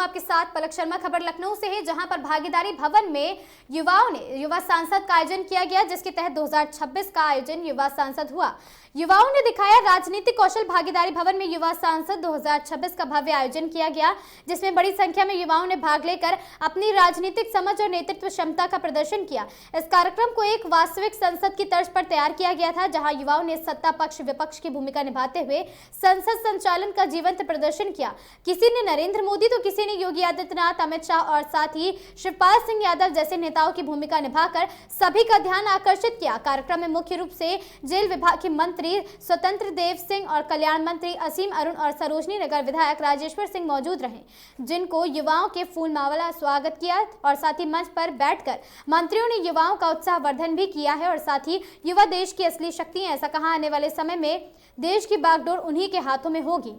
हूं आपके साथ पलक शर्मा। खबर लखनऊ से है, जहां पर भागीदारी भवन में युवाओं ने युवा सांसद का आयोजन किया गया, जिसके तहत 2026 का आयोजन युवा सांसद हुआ। युवाओं ने दिखाया राजनीतिक कौशल। भागीदारी भवन में युवा सांसद 2026 का भव्य आयोजन किया गया, जिसमें बड़ी संख्या में युवाओं ने भाग लेकर अपनी राजनीतिक समझ और नेतृत्व क्षमता का प्रदर्शन किया। इस कार्यक्रम को एक वास्तविक संसद की तर्ज पर तैयार किया गया था, जहां युवाओं ने सत्ता पक्ष विपक्ष की भूमिका निभाते हुए संसद संचालन का जीवंत प्रदर्शन किया। किसी ने नरेंद्र मोदी तो किसी ने योगी आदित्यनाथ, अमित शाह और साथ ही शिवपाल सिंह यादव जैसे नेताओं की भूमिका निभाकर सभी का ध्यान आकर्षित किया। कार्यक्रम में मुख्य रूप से जेल विभाग के मंत्री स्वतंत्र देव सिंह और कल्याण मंत्री असीम अरुण और सरोजनी नगर विधायक राजेश्वर सिंह मौजूद रहे, जिनको युवाओं के फूल माला स्वागत किया और साथ ही मंच पर बैठकर मंत्रियों ने युवाओं का उत्साहवर्धन भी किया है और साथ ही युवा देश की असली शक्ति है। ऐसा कहा, आने वाले समय में देश की बागडोर उन्हीं के हाथों में होगी।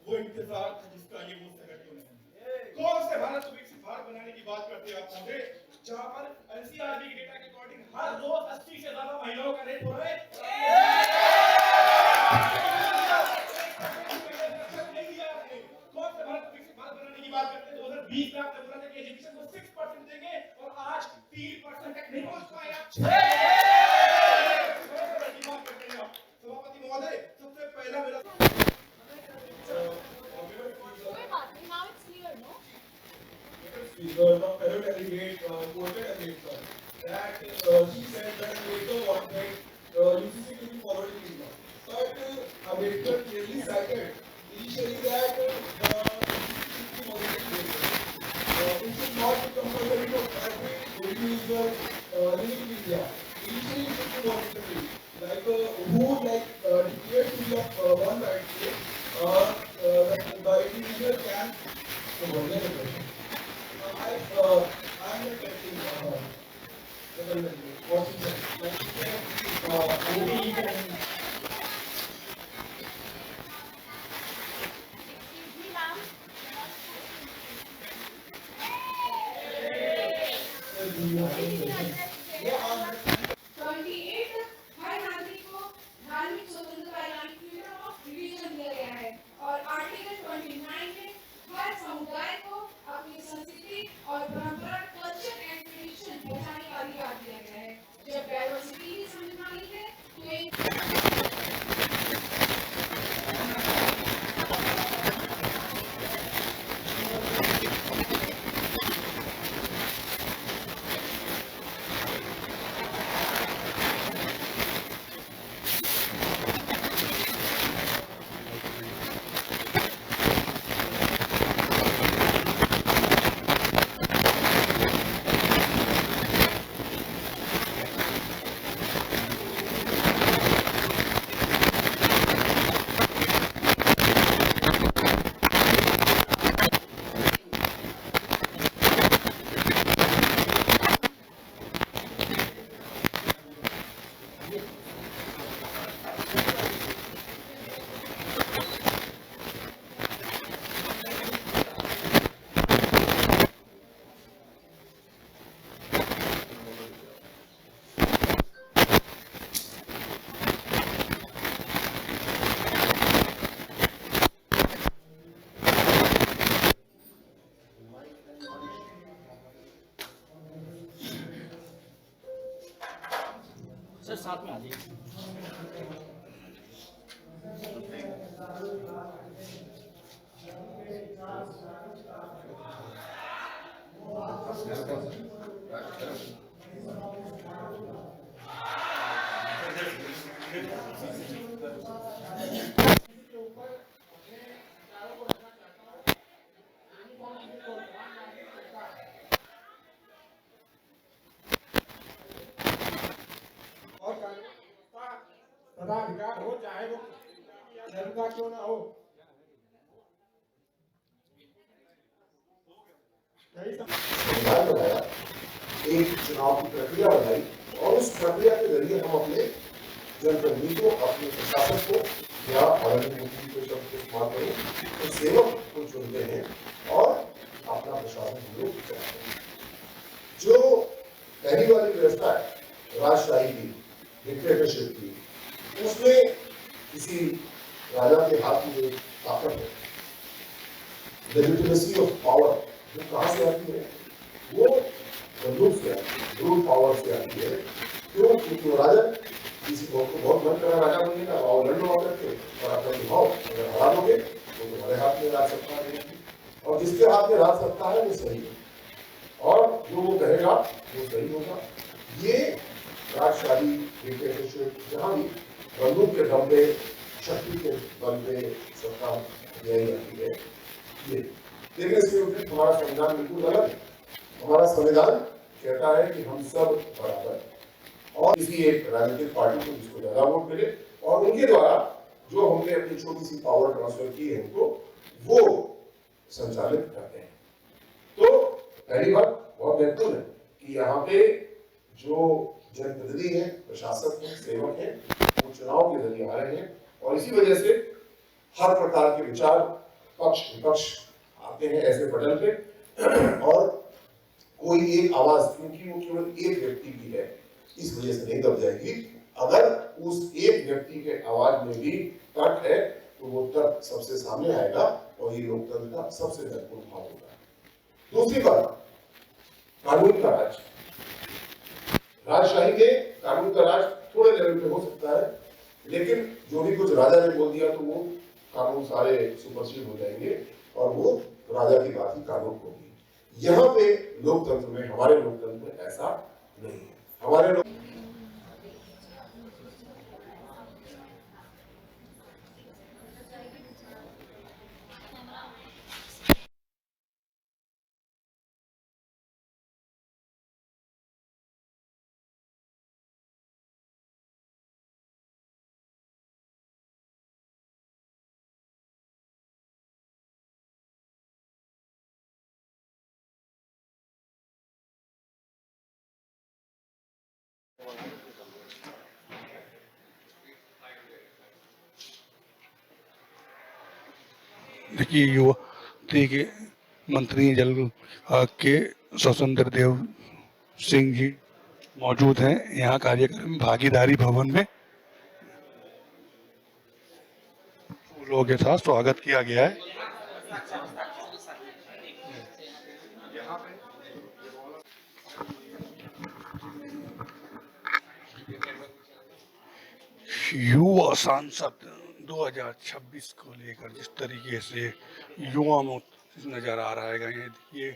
वो इंतजार था जिसका ये वो शहर क्यों नहीं। कौन से भारत को विकसित भारत बनाने की बात करते हैं आप मुझे, जहां पर एनसीआरबी के डेटा के अकॉर्डिंग हर रोज 80 से ज्यादा महिलाओं का रेप हो रहा है। कौन से भारत को विकसित भारत बनाने की बात करते हैं। 2020 में आपने बोला था कि एजुकेशन को 6% देंगे और आज 3% तक नहीं पहुंच पाए आप। सभापति महोदय, सबसे पहला मेरा speaker, the fellow delegate, quoted Ambedkar, that she said that Ambedkar wanted UCC to be followed in India. But Ambedkar clearly cited initially that the UCC was it should not be compulsory for every individual living in India. Initially, it should be voluntary. Like who declared to be one right state, the individual can I'm not getting what is that? Maybe you can. हर नागरिक को धार्मिक स्वतंत्रता यानी freedom of religion दिया गया है और article 29 में हर समुदाय को अपनी संस्कृति और परंपरा, कल्चर एंड ट्रेडिशन बचाने का अधिकार दिया गया है। जब डाइवर्सिटी ही संविधानिक है तो सर साथ में आ जाइए। मताधिकार हो, चाहे वो धर्म का क्यों ना हो। संविधान बनाया, एक चुनाव की प्रक्रिया बनाई और उस प्रक्रिया के जरिए हम अपने जनप्रतिनिधि को, अपने प्रशासन को या के शब्द को इस्तेमाल करें तो सेवक को चुनते हैं और अपना प्रशासन हम लोग चलाते हैं। जो पहली वाली व्यवस्था है राजशाही की, डिक्टेटरशिप की, उसमें किसी राजा के हाथ में ताकत है, लेजिटिमेसी ऑफ पावर वो कहाँ से आती है? वो बंदूक से आती है, ब्रूट पावर से आती है। क्यों? क्योंकि वो राजा किसी को बहुत मन करा राजा बनने का और लड़ लो करके और अपना दिखाओ, अगर हरा दोगे तो तुम्हारे हाथ में राज सत्ता रहेगी और जिसके हाथ में राज सत्ता है वो सही है और जो वो कहेगा वो सही होगा। ये राजशाही डिक्टेटरशिप जहाँ भी बंदूक के दम पे, शक्ति के बल पे सत्ता दिलाई जाती है, ये लेकिन इसके विपरीत हमारा संविधान बिल्कुल अलग है। हमारा संविधान कहता है कि हम सब बराबर और किसी एक राजनीतिक पार्टी को जिसको ज्यादा वोट मिले और उनके द्वारा जो हमने अपनी छोटी सी पावर ट्रांसफर की है उनको वो संचालित करते हैं। तो पहली बात बहुत महत्वपूर्ण है कि यहाँ पे जो जनप्रतिनिधि है, प्रशासक है, सेवक है, वो चुनाव के जरिए आ रहे हैं और इसी वजह से हर प्रकार के विचार, पक्ष विपक्ष आते हैं ऐसे पटल पे और कोई एक आवाज, क्योंकि वो केवल एक व्यक्ति की है, इस वजह से नहीं दब जाएगी। अगर उस एक व्यक्ति के आवाज में भी तर्क है तो वो तर्क सबसे सामने आएगा और ये लोकतंत्र का सबसे महत्वपूर्ण भाग होता है। दूसरी बात, कानून का राज। राजशाही में कानून का राज थोड़े लेवल पे हो सकता है, लेकिन जो भी कुछ राजा ने बोल दिया तो वो कानून सारे सुपरसीड हो जाएंगे और वो राजा की बात ही कानून होगी। यहाँ पे लोकतंत्र में, हमारे लोकतंत्र में ऐसा नहीं है। हमारे लोग देखिए युवा देखिए मंत्री जल के स्वतंत्र देव सिंह जी मौजूद हैं यहाँ कार्यक्रम भागीदारी भवन में। फूलों के साथ स्वागत किया गया है। युवा सांसद 2026 को लेकर जिस तरीके से युवा में नजर आ रहा है, ये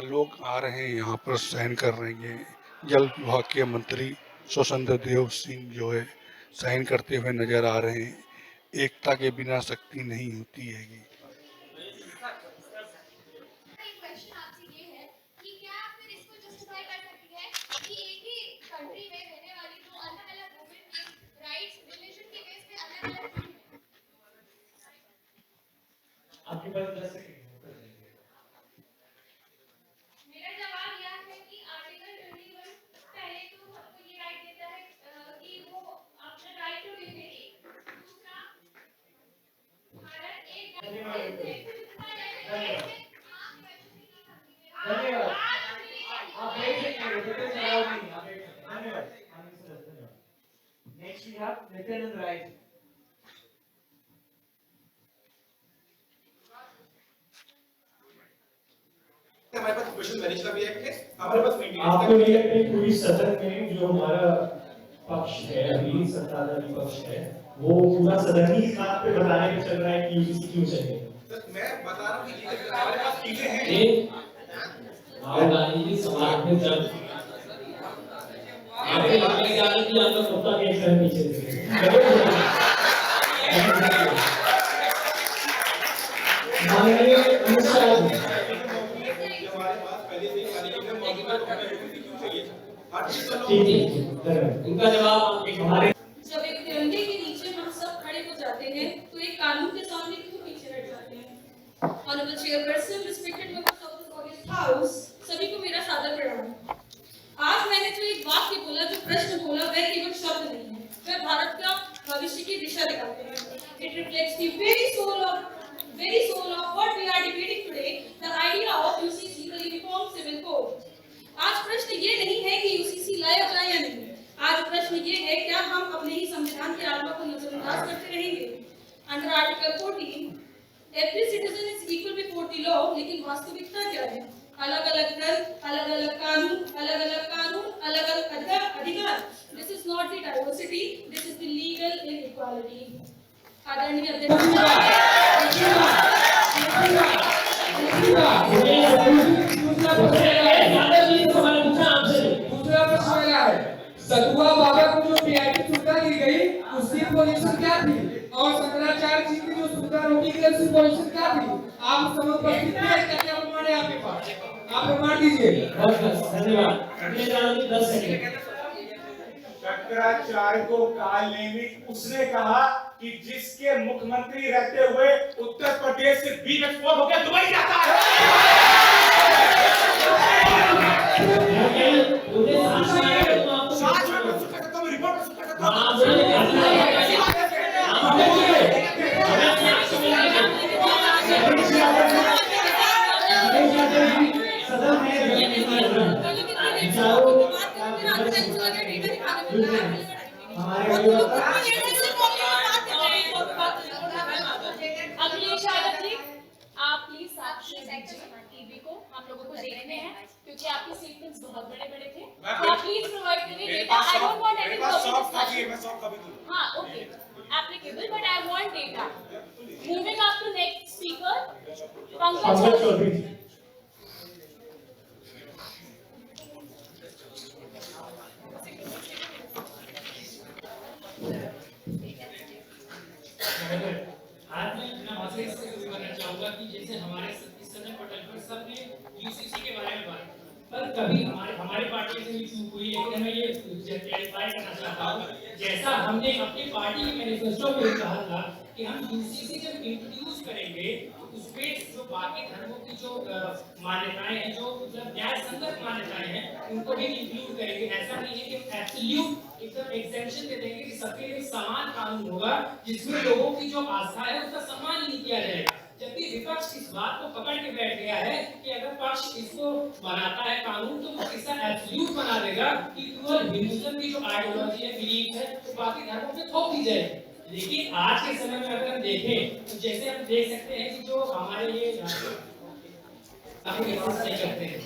लोग आ रहे हैं यहाँ पर साइन कर रहे हैं। जल विभाग के मंत्री स्वतंत्र देव सिंह जो है साइन करते हुए नजर आ रहे हैं। एकता के बिना शक्ति नहीं होती है। आपके पास 10 सेकंड मेरा जवाब यह है कि आर्टिकल 21 पहले तो सबको ये राइट देता है कि वो अपना राइट टू डिग्निटी, दूसरा भारत एक धन्यवाद। आप देख सकते हैं धन्यवाद। Next we have Nityanand Rai. हमारे पास क्वेश्चन मैनेजमेंट भी है, हमारे पास आपको नहीं लगता है पूरी सदन में जो हमारा पक्ष है, अभी सत्ताधारी पक्ष है, वो पूरा सदन ही इस बात पे बताने पे चल रहा है कि यूजीसी क्यों चाहिए? मैं बता रहा हूँ कि हमारे पास चीजें हैं। राहुल गांधी जी समाज में जब आपके लगने के आने की आपका सत्ता के एक पीछे माननीय अमित शाह जी, ठीक है, इनका जवाब हमारे जब एक तिरंगे के honourable chairperson, respected members of this audience house, सभी को मेरा सादर प्रणाम। आज मैंने जो एक वाक्य बोला, जो प्रश्न बोला, वह केवल शब्द नहीं है, वह भारत का भविष्य की दिशा दिखाते हैं। It reflects the very soul of what we are debating today, the idea of UCC, the Uniform Civil Code. आज प्रश्न ये नहीं है कि UCC लाया जाए या नहीं, आज प्रश्न ये है क्या हम अपने ही संविधान के आत्मा को नजरअंदाज करते रहेंगे। Under article 14, every citizen is equal before the law, लेकिन वास्तविकता क्या है? अलग अलग धर्म, अलग अलग कानून, अलग अलग अधिकार। This is not the diversity, this is the legal inequality. आदरणीय अध्यक्ष, सतुआ बाबा को जो पीआईटी सुविधा दी गई उसकी पोजीशन क्या थी, और शंकराचार्य जी की जो सुविधा रोकी गई उसकी पोजीशन क्या थी? आप समुपस्थित हैं, क्या प्रमाण है आपके पास? आप प्रमाण दीजिए। धन्यवाद। अगले 10 सेकंड। शंकराचार्य को काल नेमिक उसने कहा कि जिसके मुख्यमंत्री रहते हुए उत्तर प्रदेश से बीज एक्सपोर्ट होकर दुबई जाता है। अगली शायद जी, आप प्लीज साक्षी टीवी को हम लोगों को दे रहे हैं क्योंकि आपके स्टेटमेंट्स बहुत बड़े थे। आप प्लीज प्रोवाइड करिए data. I don't want any discussion. हां, okay, applicable, but I want data. Moving up to next speaker, Pankaj Chaudhary. आज मैं अपना भाषण से शुरू करना चाहूंगा कि जैसे हमारे सदन पटल पर सबने यूसीसी के बारे में बात, पर कभी हमारे पार्टी से भी चूक हुई, लेकिन मैं ये क्लैरिफाई करना चाहता हूँ, जैसा हमने अपनी पार्टी के मैनिफेस्टो में कहा था कि हम यूसीसी जब इंट्रोड्यूस करेंगे तो उसमें जो बाकी धर्मों की जो मान्यताएं हैं, जो मतलब न्याय संगत मान्यताएं हैं, उनको भी इंक्लूड करेंगे। ऐसा नहीं है कि एब्सोल्यूट एकदम एग्जेम्पशन दे देंगे कि सबके लिए समान कानून होगा जिसमें लोगों की जो आस्था है उसका सम्मान नहीं किया जाएगा। जबकि विपक्ष इस बात को पकड़ के बैठ गया है कि अगर पक्ष इसको बनाता है कानून तो वो इसका एब्सोल्यूट बना देगा कि केवल हिंदुइज्म की जो आइडियोलॉजी है, बिलीफ है, तो बाकी धर्मों पे थोप दी जाएगी। लेकिन आज के समय में अगर हम देखें तो जैसे हम देख सकते हैं कि जो हमारे ये काफी एक्सेस नहीं करते हैं,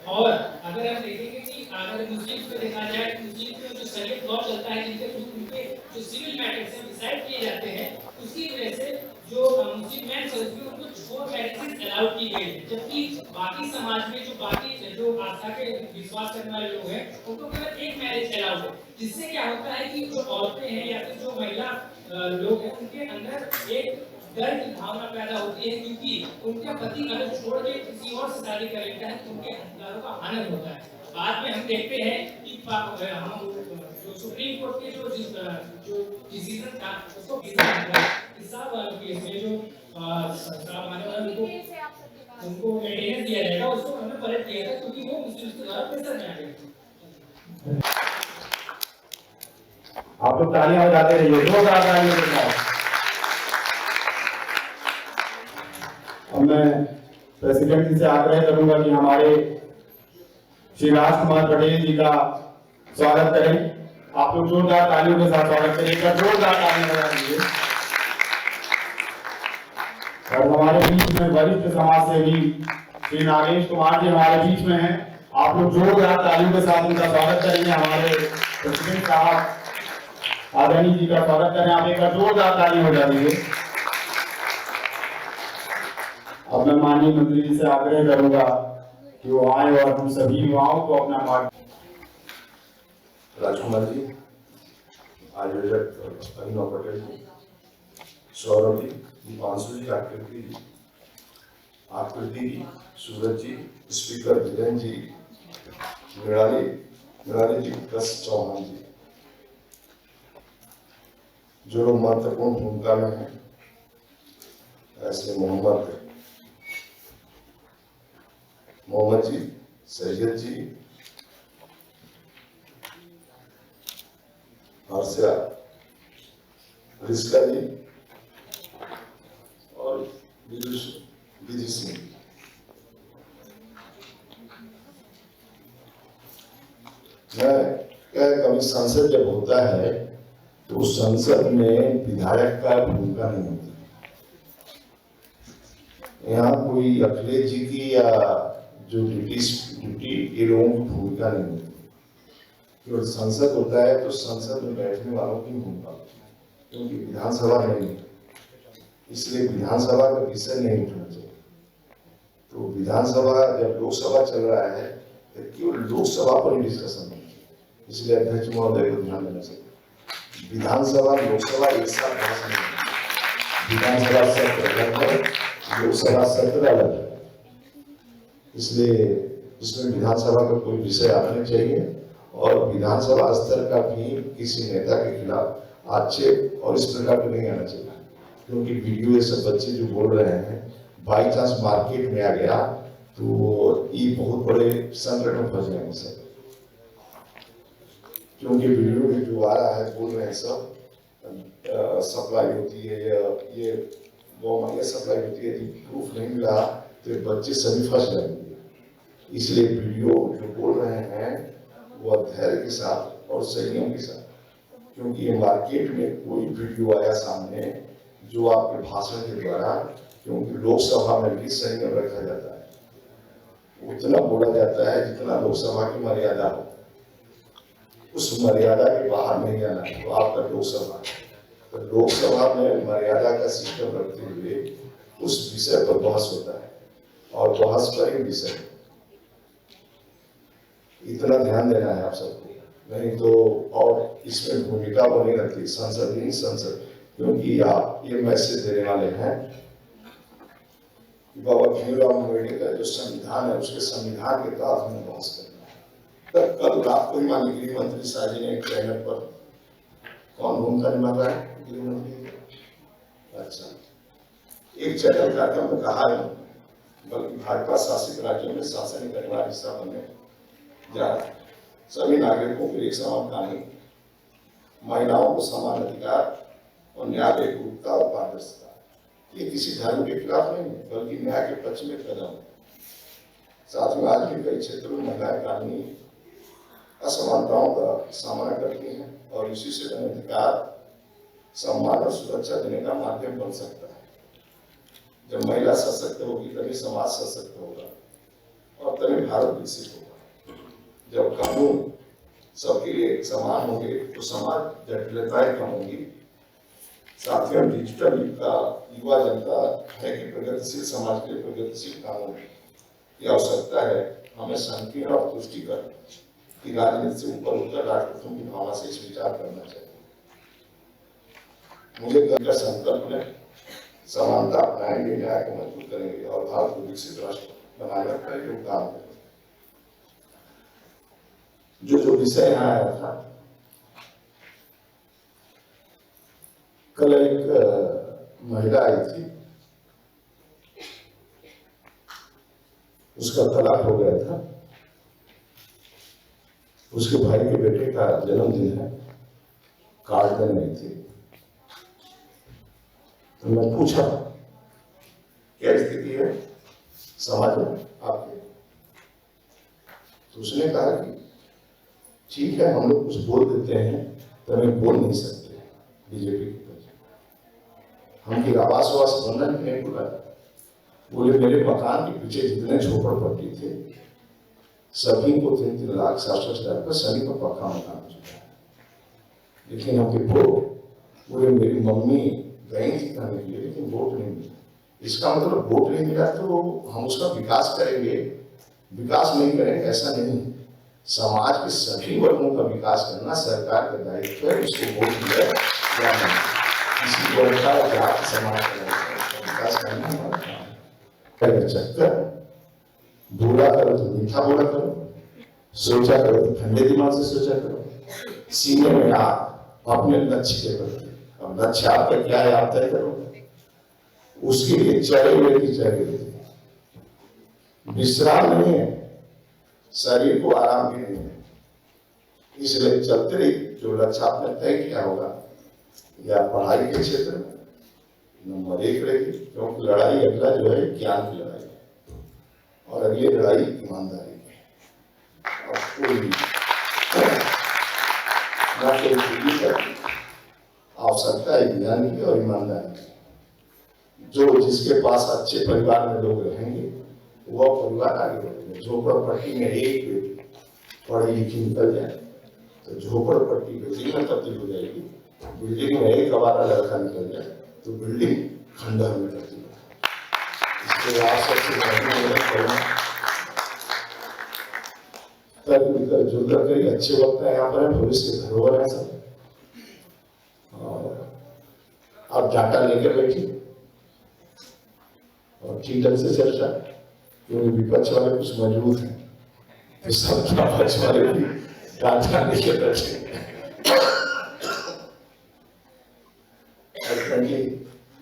और अगर हम देखेंगे कि अगर मुस्लिम को देखा जाए तो मुस्लिम में जो शरीयत लॉ चलता है, जिनके उनके जो सिविल मैटर्स हैं डिसाइड किए जाते हैं, उसकी वजह से जो मुस्लिम मैन चलती है उनको 4 मैरिजेस अलाउ की गई है, जबकि बाकी समाज में जो बाकी जो आस्था के विश्वास करने वाले लोग हैं उनको केवल 1 मैरिज अलाउ है। जिससे क्या होता है कि जो औरतें हैं या फिर जो महिला लोग हैं उनके अंदर एक डर की भावना पैदा होती है, क्योंकि उनका पति अगर छोड़ के किसी और से शादी कर लेता है तो उनके अधिकारों का हनन होता है। बाद में हम देखते हैं कि हम जो सुप्रीम कोर्ट के जो डिसीजन था उसको हिसाब वालों केस में जो उनको मेंटेनेंस दिया जाएगा, उसको हमने पलट दिया था क्योंकि वो मुस्लिम के द्वारा प्रेशर में आ गए। आप लोग तालियां बजाते रहिए, जोरदार तालियां बजाओ। अब मैं प्रेसिडेंट जी से आग्रह करूंगा कि हमारे श्री राजकुमार पटेल जी का स्वागत करें। आप लोग जोरदार तालियों के साथ स्वागत करिएगा, जोरदार तालियां बजा दीजिए। और हमारे बीच में वरिष्ठ समाज सेवी श्री नागेश कुमार जी हमारे बीच में हैं। आप लोग जोरदार तालियों के साथ उनका स्वागत करेंगे। हमारे प्रेसिडेंट साहब आदरणीय जी का स्वागत करें। आप एक जोरदार ताली हो जाएगी। अब मैं माननीय मंत्री जी से आग्रह करूंगा कि वो आए और हम सभी युवाओं को अपना मार्ग। राजकुमार जी, आयोजक अभिनव पटेल जी, सौरभ जी, दीपांशु जी, आकृति जी, सूरज जी, स्पीकर वीरेंद्र जी, मृणाली जी, दस चौहान जी, जो लोग महत्वपूर्ण भूमिका में हैं, ऐसे मोहम्मद मोहम्मद जी, सैयद जी, हर्षा, रिस्का जी और विधि सिंह। कभी संसद जब होता है तो संसद में विधायक का भूमिका नहीं होती। यहाँ कोई अखिलेश जी की या जो ड्यूटी के लोगों की भूमिका नहीं होती। केवल संसद होता है तो संसद में बैठने वालों की भूमिका, क्योंकि विधानसभा नहीं है, इसलिए विधानसभा का विषय नहीं उठना चाहिए। तो विधानसभा जब लोकसभा चल रहा है तो केवल लोकसभा पर ही डिस्कशन होना चाहिए, इसलिए अध्यक्ष महोदय को ध्यान देना चाहिए। विधानसभा लोकसभा एक साथ भाषण नहीं, विधानसभा सत्र अलग है, लोकसभा सत्र अलग है, इसलिए इसमें विधानसभा का कोई विषय आना चाहिए और विधानसभा स्तर का भी किसी नेता के खिलाफ आक्षेप और इस प्रकार का नहीं आना चाहिए। क्योंकि वीडियो ये सब बच्चे जो बोल रहे हैं, बाई चांस मार्केट में आ गया तो ये बहुत बड़े संकट में फंस जाएंगे सब। क्योंकि वीडियो में जो आ रहा है बोल रहे हैं सब सप्लाई होती है या ये गवर्नमेंट सप्लाई होती है, प्रूफ नहीं मिला तो बच्चे सभी फंस जाएंगे। इसलिए वीडियो जो बोल रहे हैं वो धैर्य के साथ और संयम के साथ, क्योंकि ये मार्केट में कोई वीडियो आया सामने जो आपके भाषण के द्वारा, क्योंकि लोकसभा में भी संयम रखा जाता है, उतना बोला जाता है जितना लोकसभा की मर्यादा हो, उस मर्यादा के बाहर नहीं आना। तो आपका लोकसभा, तो लोकसभा में मर्यादा का सिस्टम रखते हुए उस विषय पर बहस होता है और बहस पर ही विषय, इतना ध्यान देना है आप सबको। नहीं तो और इसमें भूमिका वो नहीं रखती संसद ही संसद, क्योंकि आप ये मैसेज देने वाले हैं कि बाबा भीमराव अम्बेडकर जो संविधान है उसके संविधान के तहत हमें बहस करना है। तब कल रात को ही माननीय गृह मंत्री शाह जी ने एक चैनल पर, कौन भूमिका निभा रहा है गृह मंत्री, अच्छा एक चैनल का हमने कहा है, बल्कि भाजपा शासित राज्यों में शासन करने वाला हिस्सा बनने जा रहा है। सभी नागरिकों के लिए समान कानून, महिलाओं को समान अधिकार और न्याय, एकरूपता और पारदर्शिता, ये किसी धर्म के खिलाफ नहीं है बल्कि न्याय के पक्ष में कदम है। साथ में आज भी कई क्षेत्रों में महिलाएं कानूनी असमानताओं का सामना करती हैं और इसी से उन्हें अधिकार, सम्मान और सुरक्षा देने का माध्यम बन सकता है। जब महिला सशक्त होगी तभी समाज सशक्त होगा और तभी भारत विकसित होगा। जब कानून सबके लिए समान होंगे तो समाज जटिलताएं कम होंगी। साथियों, डिजिटल युग का युवा जनता है कि प्रगतिशील समाज के लिए प्रगतिशील कानून की आवश्यकता है। हमें संकीर्ण और तुष्टिकर की राजनीति से ऊपर उठकर राष्ट्रहितों की भावना से इस विचार करना चाहिए। मुझे का संकल्प है, समानता अपनाएंगे, न्याय को मजबूत करेंगे और भारत को विकसित राष्ट्र बनाने का योगदान करेंगे। जो विषय यहाँ आया था, कल एक महिला आई थी, उसका तलाक हो गया था, उसके भाई के बेटे का जन्मदिन है, कार्ड देने नहीं थी। तो मैं पूछा क्या स्थिति है समाज में आपके, तो उसने कहा कि ठीक है, हम लोग कुछ बोल देते हैं तो हमें बोल नहीं सकते बीजेपी की वजह। हम की आवास बनना नहीं बोला, बोले मेरे मकान के पीछे जितने झोपड़पट्टी थे सभी को 3-3 लाख 67,000 का सभी को पक्का मकान हो चुका है। लेकिन हमके बोले मेरी मम्मी गई थी करने के लिए लेकिन वोट नहीं मिला। इसका मतलब वोट नहीं मिला तो हम उसका विकास करेंगे, विकास नहीं करेंगे ऐसा नहीं। समाज के सभी वर्गों का विकास करना सरकार का दायित्व है। उसको वोट मिले या नहीं, किसी वर्ग का जात समाज का विकास करना हमारा काम है। चक्कर बोला करो तो मीठा बोला करो, सोचा करो तो ठंडे दिमाग से सोचा करो, सीने में आप अपने लक्ष्य के प्रति, अब लक्ष्य आपका क्या है आप तय करो, उसके लिए चले हुए की चले हुए। विश्राम नहीं है, शरीर को आराम भी नहीं है। इसलिए चलते रही, जो लक्ष्य आपने तय किया होगा या पढ़ाई के क्षेत्र में नंबर 1 रहेगी, क्योंकि लड़ाई अगला जो है ज्ञान की लड़ाई है और अगली लड़ाई ईमानदारी की है। और कोई आवश्यकता है ज्ञान की और ईमानदारी की। जो जिसके पास अच्छे परिवार में लोग रहेंगे वह परिवार आगे बढ़ेगा। झोपड़पट्टी में एक बेटी पढ़ी लिखी निकल जाए तो झोपड़पट्टी बिल्डिंग में तब्दील हो जाएगी। बिल्डिंग में एक आवारा लड़का निकल जाए तो बिल्डिंग खंडहर में तब्दील हो जाएगी। इसलिए आप सबसे जुर्दा करिए। अच्छे वक्त है, यहाँ पर है, भविष्य के धरोहर है सब। आप डाटा लेकर बैठिए और ठीक ढंग से चर्चा, क्योंकि विपक्ष वाले कुछ मजबूत हैं तो सब विपक्ष वाले भी डाटा लेकर बैठे।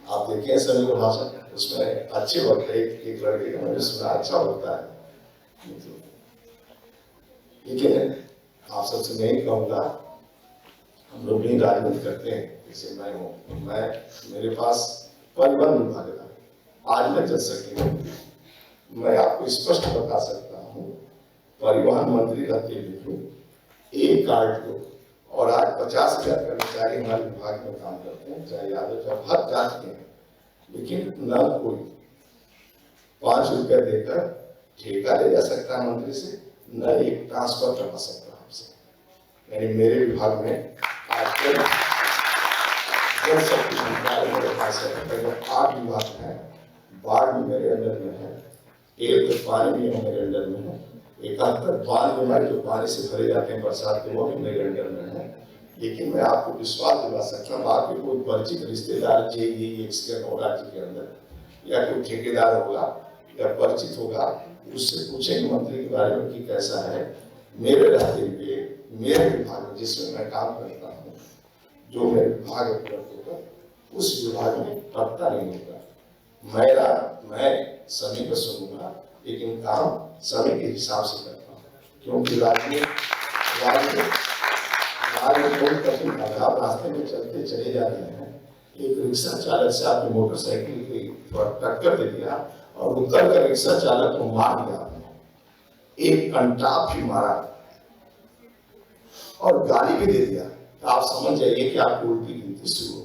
आप देखिए सभी का भाषण, उसमें अच्छे वक्त है। एक लड़के का मैंने सुना अच्छा होता है, लेकिन आप सबसे नहीं कहूँगा, हम लोग भी राजनीति करते हैं। जैसे मैं हूँ, मेरे पास परिवहन विभाग था, आज मैं चल सके मैं आपको स्पष्ट बता सकता हूँ, परिवहन मंत्री रहते हुए एक कार्ड को, और आज 50,000 कर्मचारी हमारे विभाग में काम करते हैं, चाहे यादव चाहे हर जात के हैं, लेकिन न कोई 5 रुपया देकर ठेका ले जा सकता है मंत्री से, न एक ट्रांसफर करवा सकता है आपसे। यानी मेरे विभाग में आजकल जल शक्ति मंत्रालय मेरे पास है, 8 विभाग हैं, बाढ़ भी मेरे अंडर में है, एक पानी भी मेरे अंडर में है, 71 बांध हमारे जो पानी से भरे जाते हैं बरसात के, वो भी मेरे अंडर में है। लेकिन मैं आपको विश्वास दिला सकता हूँ, आपके कोई परिचित रिश्तेदार राज्य के अंदर या कोई ठेकेदार होगा या परिचित होगा, उससे पूछेंगे मंत्री के बारे में कि कैसा है। मेरे रहते हुए मेरे विभाग में जिसमें मैं काम करता हूँ, जो मेरे विभाग होगा उस विभाग में टपता नहीं होगा। मैं सभी को सुनूंगा, लेकिन काम समय के हिसाब से करता हूँ, क्योंकि बहुत कठिन था। आप रास्ते में चलते चले जा रहे हैं, एक रिक्शा चालक से आपने मोटरसाइकिल की टक्कर दे दिया और उतर कर रिक्शा चालक को मार दिया आपने, एक कंटाप भी मारा और गाली भी दे दिया, तो आप समझ जाइए कि आपको उल्टी गिनती शुरू हो गई।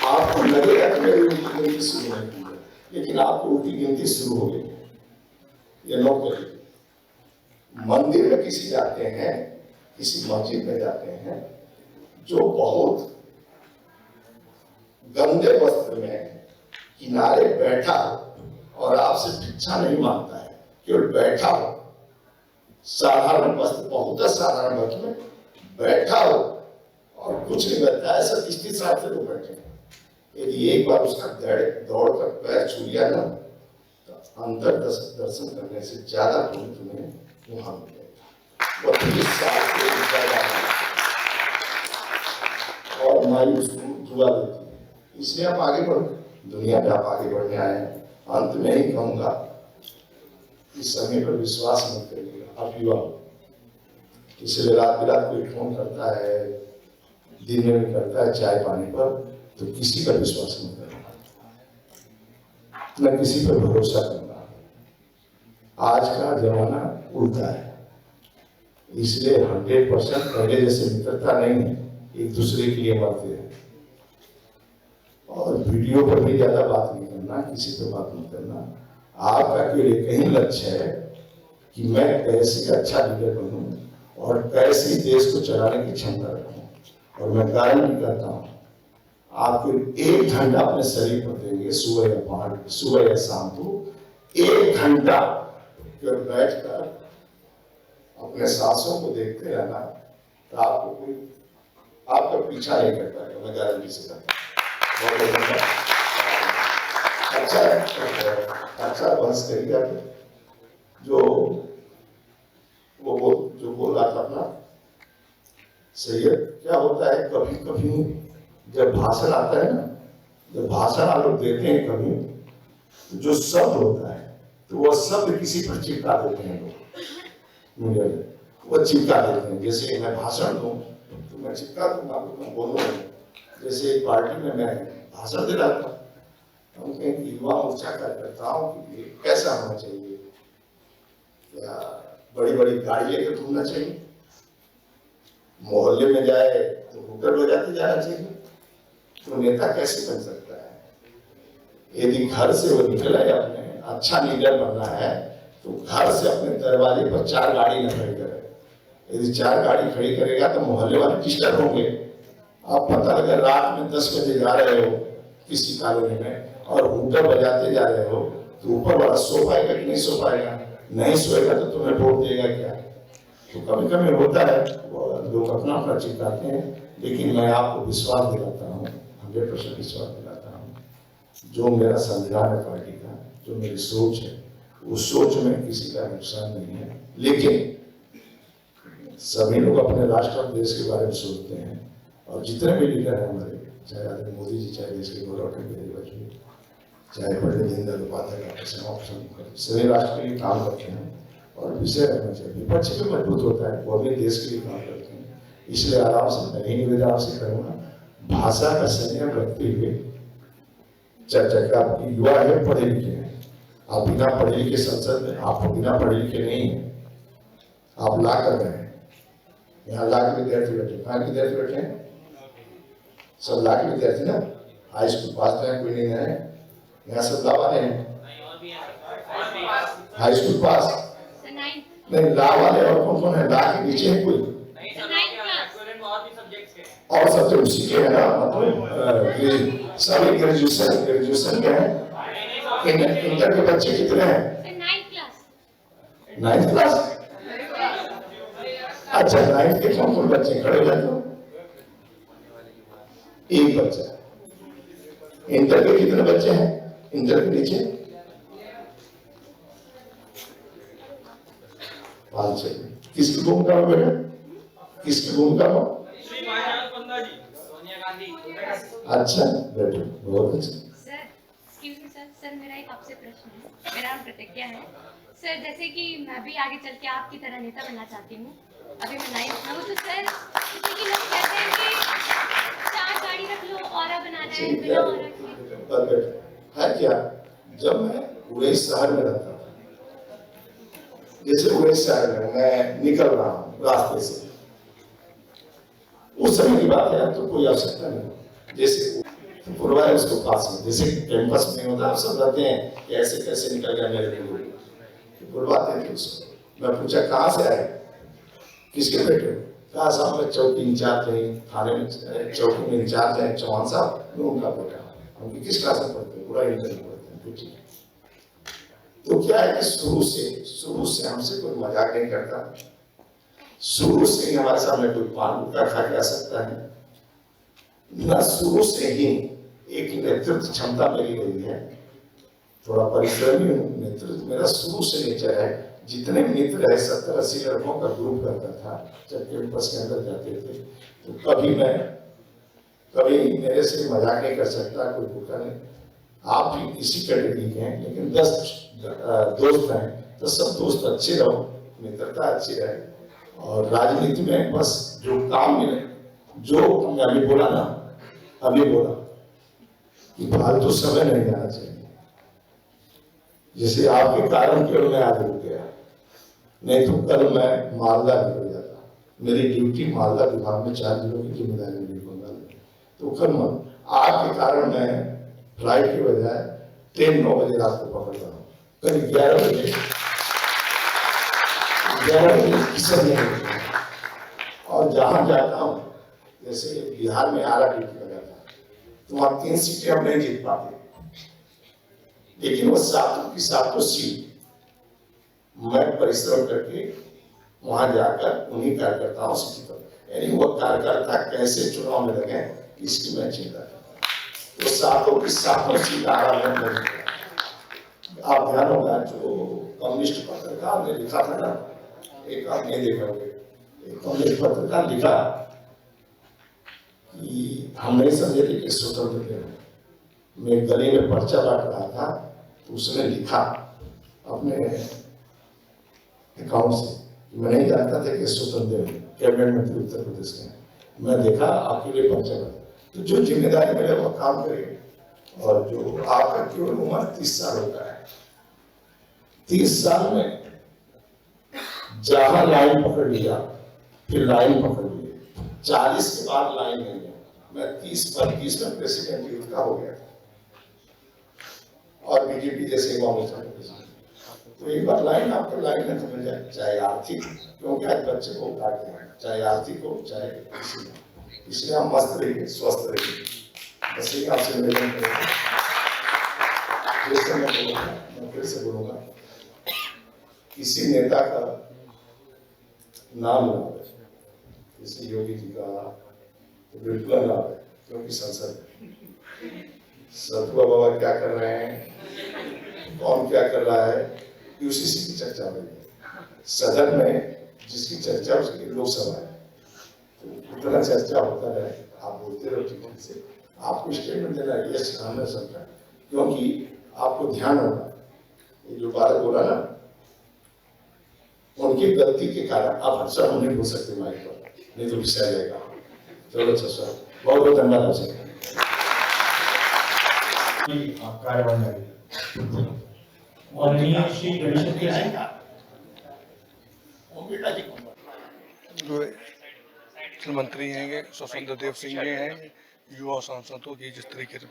आपको लगेगा कि मेरी उल्टी गिनती शुरू नहीं हुई है, लेकिन आपको उल्टी गिनती शुरू हो गई। ये नोट करिए, मंदिर में किसी जाते हैं, किसी मस्जिद में जाते हैं, जो बहुत गंदे वस्त्र में किनारे बैठा हो और आपसे भिक्षा नहीं मांगता है, केवल बैठा हो, साधारण वस्त्र, बहुत साधारण वस्त्र में बैठा हो और कुछ नहीं करता है, ऐसा 30 साल से लोग बैठे हैं। यदि एक बार उसका दौड़ कर पैर छू लिया ना, तो अंतर दर्शन करने से ज्यादा तुम्हें वहां मिलेगा। 32 साल के और मायूस को दुआ देती है, इसलिए आप आगे बढ़ो, दुनिया में आप आगे बढ़ने आए हैं। अंत में ही कहूंगा, इस समय पर विश्वास मत करिएगा। आप युवा, इसलिए रात बिरात कोई फोन करता है, दिन में करता है चाय पानी पर, तो किसी पर विश्वास मत करना, न किसी पर भरोसा करना। आज का जमाना उल्टा है, इसलिए 100% पहले जैसे मित्रता नहीं है, एक दूसरे के लिए मरते हैं। और वीडियो पर भी ज्यादा बात नहीं करना, किसी पे बात नहीं करना। आपका केवल एक ही लक्ष्य है कि मैं कैसे अच्छा लीडर बनूं और कैसे देश को चलाने की क्षमता रखूं। और मैं गारंटी करता हूं, आप 1 घंटा अपने शरीर पर देंगे, सुबह या शाम को 1 घंटा बैठकर अपने सांसों को देखते रहना, तो आपको कोई आपका पीछा नहीं करता है, मैं गारंटी से कहता हूँ। अच्छा बहस करिएगा। जो बोल रहा था अपना सही है। क्या होता है, कभी कभी जब भाषण आता है ना, जब भाषण आप लोग देते हैं कभी, तो जो शब्द होता है तो वह शब्द किसी पर चिपका देते हैं लोग मीडिया में, वो चिपका देते हैं। जैसे मैं भाषण दूं तो मैं चिपका दूंगा, मैं बोलूंगा। जैसे एक पार्टी में मैं भाषण दे रहा था, हम कहें कि युवा मोर्चा कार्यकर्ताओं के लिए कैसा होना चाहिए, क्या बड़ी बड़ी गाड़ी लेकर घूमना चाहिए, मोहल्ले में जाए तो हुटर बजाते जाना चाहिए, तो नेता कैसे बन सकता है? यदि घर से वो निकला है अपने अच्छा लीडर बनना है तो घर से अपने दरवाजे पर 4 गाड़ी न खड़ी करे। यदि 4 गाड़ी खड़ी करेगा तो मोहल्ले वाले डिस्टर्ब होंगे। आप पता लगा रात में 10 बजे जा रहे हो किसी कॉलोनी में और हुटर बजाते जा रहे हो तो ऊपर वाला सो पाएगा कि नहीं सो पाएगा? नहीं सोएगा तो तुम्हें वोट देगा क्या? तो कभी कभी होता है लोग अपना अपना चिपकाते हैं, लेकिन मैं आपको विश्वास दिलाता हूँ, 100% विश्वास दिलाता हूँ, जो मेरा संविधान है पार्टी का, जो मेरी सोच है, उस सोच में किसी का नुकसान नहीं है। लेकिन सभी लोग अपने राष्ट्र और देश के बारे में सोचते हैं, और जितने भी लीडर हैं हमारे, चाहे आदरणीय मोदी जी, चाहे देश के गौरव अटल बिहारी वाजपेयी, चाहे पंडित दीनदयाल उपाध्याय, सभी राष्ट्र के लिए काम करते हैं और विषय रखना चाहिए। विपक्ष भी मजबूत होता है, वो भी देश के लिए काम करते हैं। इसलिए आराम से मैं यही निवेदन आपसे करूंगा, भाषा का संयम रखते हुए चर्चा का। आपकी युवा है, पढ़े लिखे हैं, आप बिना पढ़े लिखे संसद में, आप बिना पढ़े लिखे नहीं है, आप ला कर रहे हैं। यहाँ ला के विद्यार्थी बैठे, कहाँ विद्यार्थी बैठे हैं? सब ला के विद्यार्थी ना, हाई स्कूल पास है, कोई नहीं है यहाँ, सब ला वाले हैं, हाई स्कूल पास नहीं, ला वाले और कौन कौन है? ला के नीचे है कोई और सब तो उसी के है ना, सभी ग्रेजुएशन के हैं। इंटर के बच्चे कितने हैं? 9th class. अच्छा, 9th के कौन कौन बच्चे खड़े जाते? एक बच्चा। इंटर के कितने बच्चे हैं? इंटर के नीचे 5-6। किसकी भूमिका हो बेटा? किसकी भूमिका हो? अच्छा बेटा, बहुत अच्छा। सर, एक्सक्यूज मी सर, मेरा एक आपसे प्रश्न है। मेरा नाम प्रतिज्ञा है सर। जैसे कि मैं भी आगे चल के आपकी तरह नेता बनना चाहती हूँ, अभी मैं 9th में हूँ, तो सर जैसे कि लोग कहते हैं कि 4 गाड़ी रख लो, ऑरा बनाना है, बिना ऑरा के है क्या? जब मैं उड़ीसा शहर में रहता था, जैसे उड़ीसा शहर में मैं निकल रहा हूँ रास्ते से, उस समय की बात है, तो कोई आवश्यकता नहीं। जैसे पूर्वा है उसको पास में, जैसे कैंपस में होता है, सब रहते हैं कि ऐसे कैसे निकल गया मेरे लिए, बुलवाते थे उसको। मैं पूछा कहाँ से आए, किसके बेटे? कहा साहब मैं चौकी इंचार्ज है, थाने में चौकी में इंचार्ज है चौहान साहब, मैं उनका बेटा। हम किस क्लास में पढ़ते हैं? पूरा इंटर में पढ़ते हैं। ठीक है, तो क्या है कि शुरू से हमसे कोई मजाक नहीं करता, शुरू से ही हमारे सामने कोई पान गुटखा खा जा सकता है ना। शुरू से ही एक नेतृत्व क्षमता मेरी रही है, थोड़ा परिश्रमी हूँ, नेतृत्व मेरा शुरू से नेचर है। जितने मित्र है 70-80 लड़कों का ग्रुप करता था, जब कैंपस के अंदर जाते थे, तो कभी मेरे से मजाक नहीं कर सकता कोई, भूखा नहीं। आप भी इसी कैटेगरी के हैं, लेकिन 10 दोस्त हैं तो सब दोस्त अच्छे रहो, मित्रता अच्छी रहे, और राजनीति में बस जो काम मिले, जो मैं अभी बोला कि फालतू समय नहीं जाना चाहिए। जैसे आपके कारण केवल मैं आज रुक गया, नहीं तो कल मैं मालदा निकल जाता। मेरी ड्यूटी मालदा विभाग में 4 जिलों की जिम्मेदारी मिली बंगाल में, तो कल आपके कारण मैं फ्लाइट की बजाय ट्रेन 9 बजे रात को पकड़ता हूँ, करीब 11 बजे किसी नहीं। और जहां जाता हूँ, जैसे बिहार में आरा ड्यूटी लगा था, तो वहां 3 सीटें हम नहीं जीत पाते, लेकिन वो 7 सीट मैं परिश्रम करके वहां जाकर उन्हीं कार्यकर्ताओं से जीता। यानी वो कार्यकर्ता कैसे चुनाव में लगे इसकी मैं चिंता करता। तो 7 सीट आरा में आप ध्यान होगा, जो कम्युनिस्ट पत्रकार ने लिखा था ना, एक आप नहीं देखोगे, एक कम्युनिस्ट पत्रकार लिखा कि हम नहीं समझे थे कि स्वतंत्र थे। मैं गली में पर्चा बांट रहा था, तो उसने लिखा अपने अकाउंट से, मैं नहीं जानता था कि स्वतंत्र कैबिनेट मंत्री उत्तर प्रदेश में, मैं देखा आपके लिए पर्चा बना। तो जो जिम्मेदारी मिले वो काम करें। और जो आपका केवल उम्र 30 साल होता है, 30 साल में जहां लाइन पकड़ लिया फिर लाइन पकड़ लिए, 40 के बाद लाइन नहीं है। मैं 30-35 में प्रेसिडेंट यूथ का हो गया और बीजेपी जैसे तो एक बार लाइन आपको लाइन में समझ जाए, चाहे आर्थिक, क्योंकि आज बच्चे को उठाते हैं, चाहे आर्थिक हो चाहे किसी में, इसलिए हम मस्त रहिए, स्वस्थ रहिए। बस यही आपसे निवेदन करेंगे। मैं फिर से बोलूंगा, किसी नेता का नाम ना हो, जैसे योगी जी का तो बिल्कुल ना हो, क्योंकि संसद सतुआ बाबा क्या कर रहे हैं, कौन क्या कर रहा है, यूसीसी की चर्चा हो रही है सदन में, जिसकी चर्चा उसकी लोकसभा है, तो उतना चर्चा होता रहे, आप बोलते रहो ठीक से, आपको स्टेटमेंट देना है, यस हमने समझा, क्योंकि आपको ध्यान होगा ये जो बात बोला ना, उनकी गलती के कारण आप अच्छा हम नहीं बोल सकते माइक पर, नहीं तो गुस्सा जाएगा। चलो अच्छा सर, बहुत बहुत धन्यवाद आपसे। माननीय श्री रविशंकर जी, जो मंत्री हैं स्वतंत्र देव सिंह जी हैं, युवा सांसदों की जिस तरीके से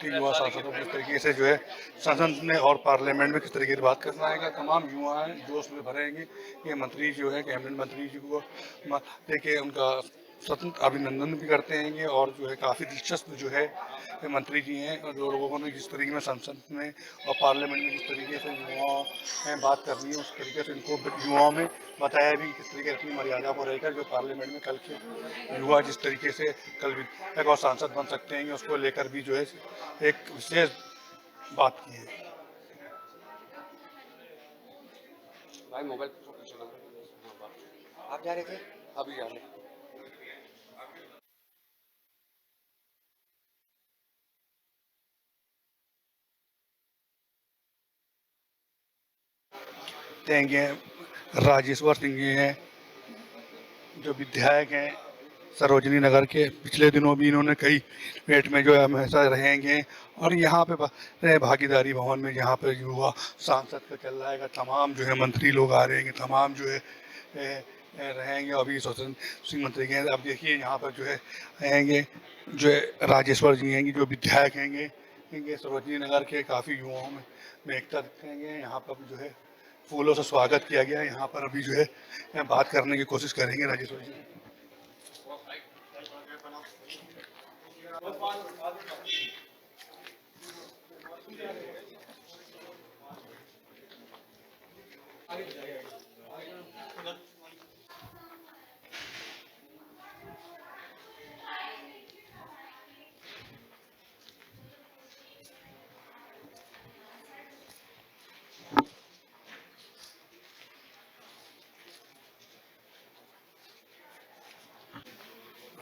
युवा सांसदों को जिस तरीके से जो है संसद में और पार्लियामेंट में किस तरीके से बात करना है, तमाम युवा हैं जोश में भरेंगे। ये मंत्री जो है कैबिनेट मंत्री जी को लेके उनका स्वतंत्र अभिनंदन भी करते हैं और जो है काफ़ी दिलचस्प जो है मंत्री जी हैं, और जो लोगों ने जिस तरीके में संसद में और पार्लियामेंट में जिस तरीके से युवाओं में बात करनी है, उस तरीके से इनको युवाओं में बताया भी किस तरीके से अपनी मर्यादा को रहकर जो पार्लियामेंट में कल के युवा जिस तरीके से कल विधायक और सांसद बन सकते हैं, उसको लेकर भी जो है एक विशेष बात की है। भाई मोबाइल आप जा रहे थे, अभी जा रहे देंगे। राजेश्वर सिंह जी हैं जो विधायक हैं सरोजनी नगर के, पिछले दिनों भी इन्होंने कई पेट में जो है हमेशा रहेंगे, और यहाँ पे भागीदारी भवन में जहाँ पे युवा सांसद का चल रहा है, तमाम जो है मंत्री लोग आ रहे हैं, तमाम जो है रहेंगे। अभी स्वतंत्र सिंह मंत्री के अब देखिए यहाँ पर जो है रहेंगे जो है राजेश्वर जी हैं जो विधायक हैं सरोजनी नगर के, काफ़ी युवाओं में एकता दिखेंगे। यहाँ पर जो है फूलों से स्वागत किया गया है। यहाँ पर अभी जो है बात करने की कोशिश करेंगे राजेश्वर जी।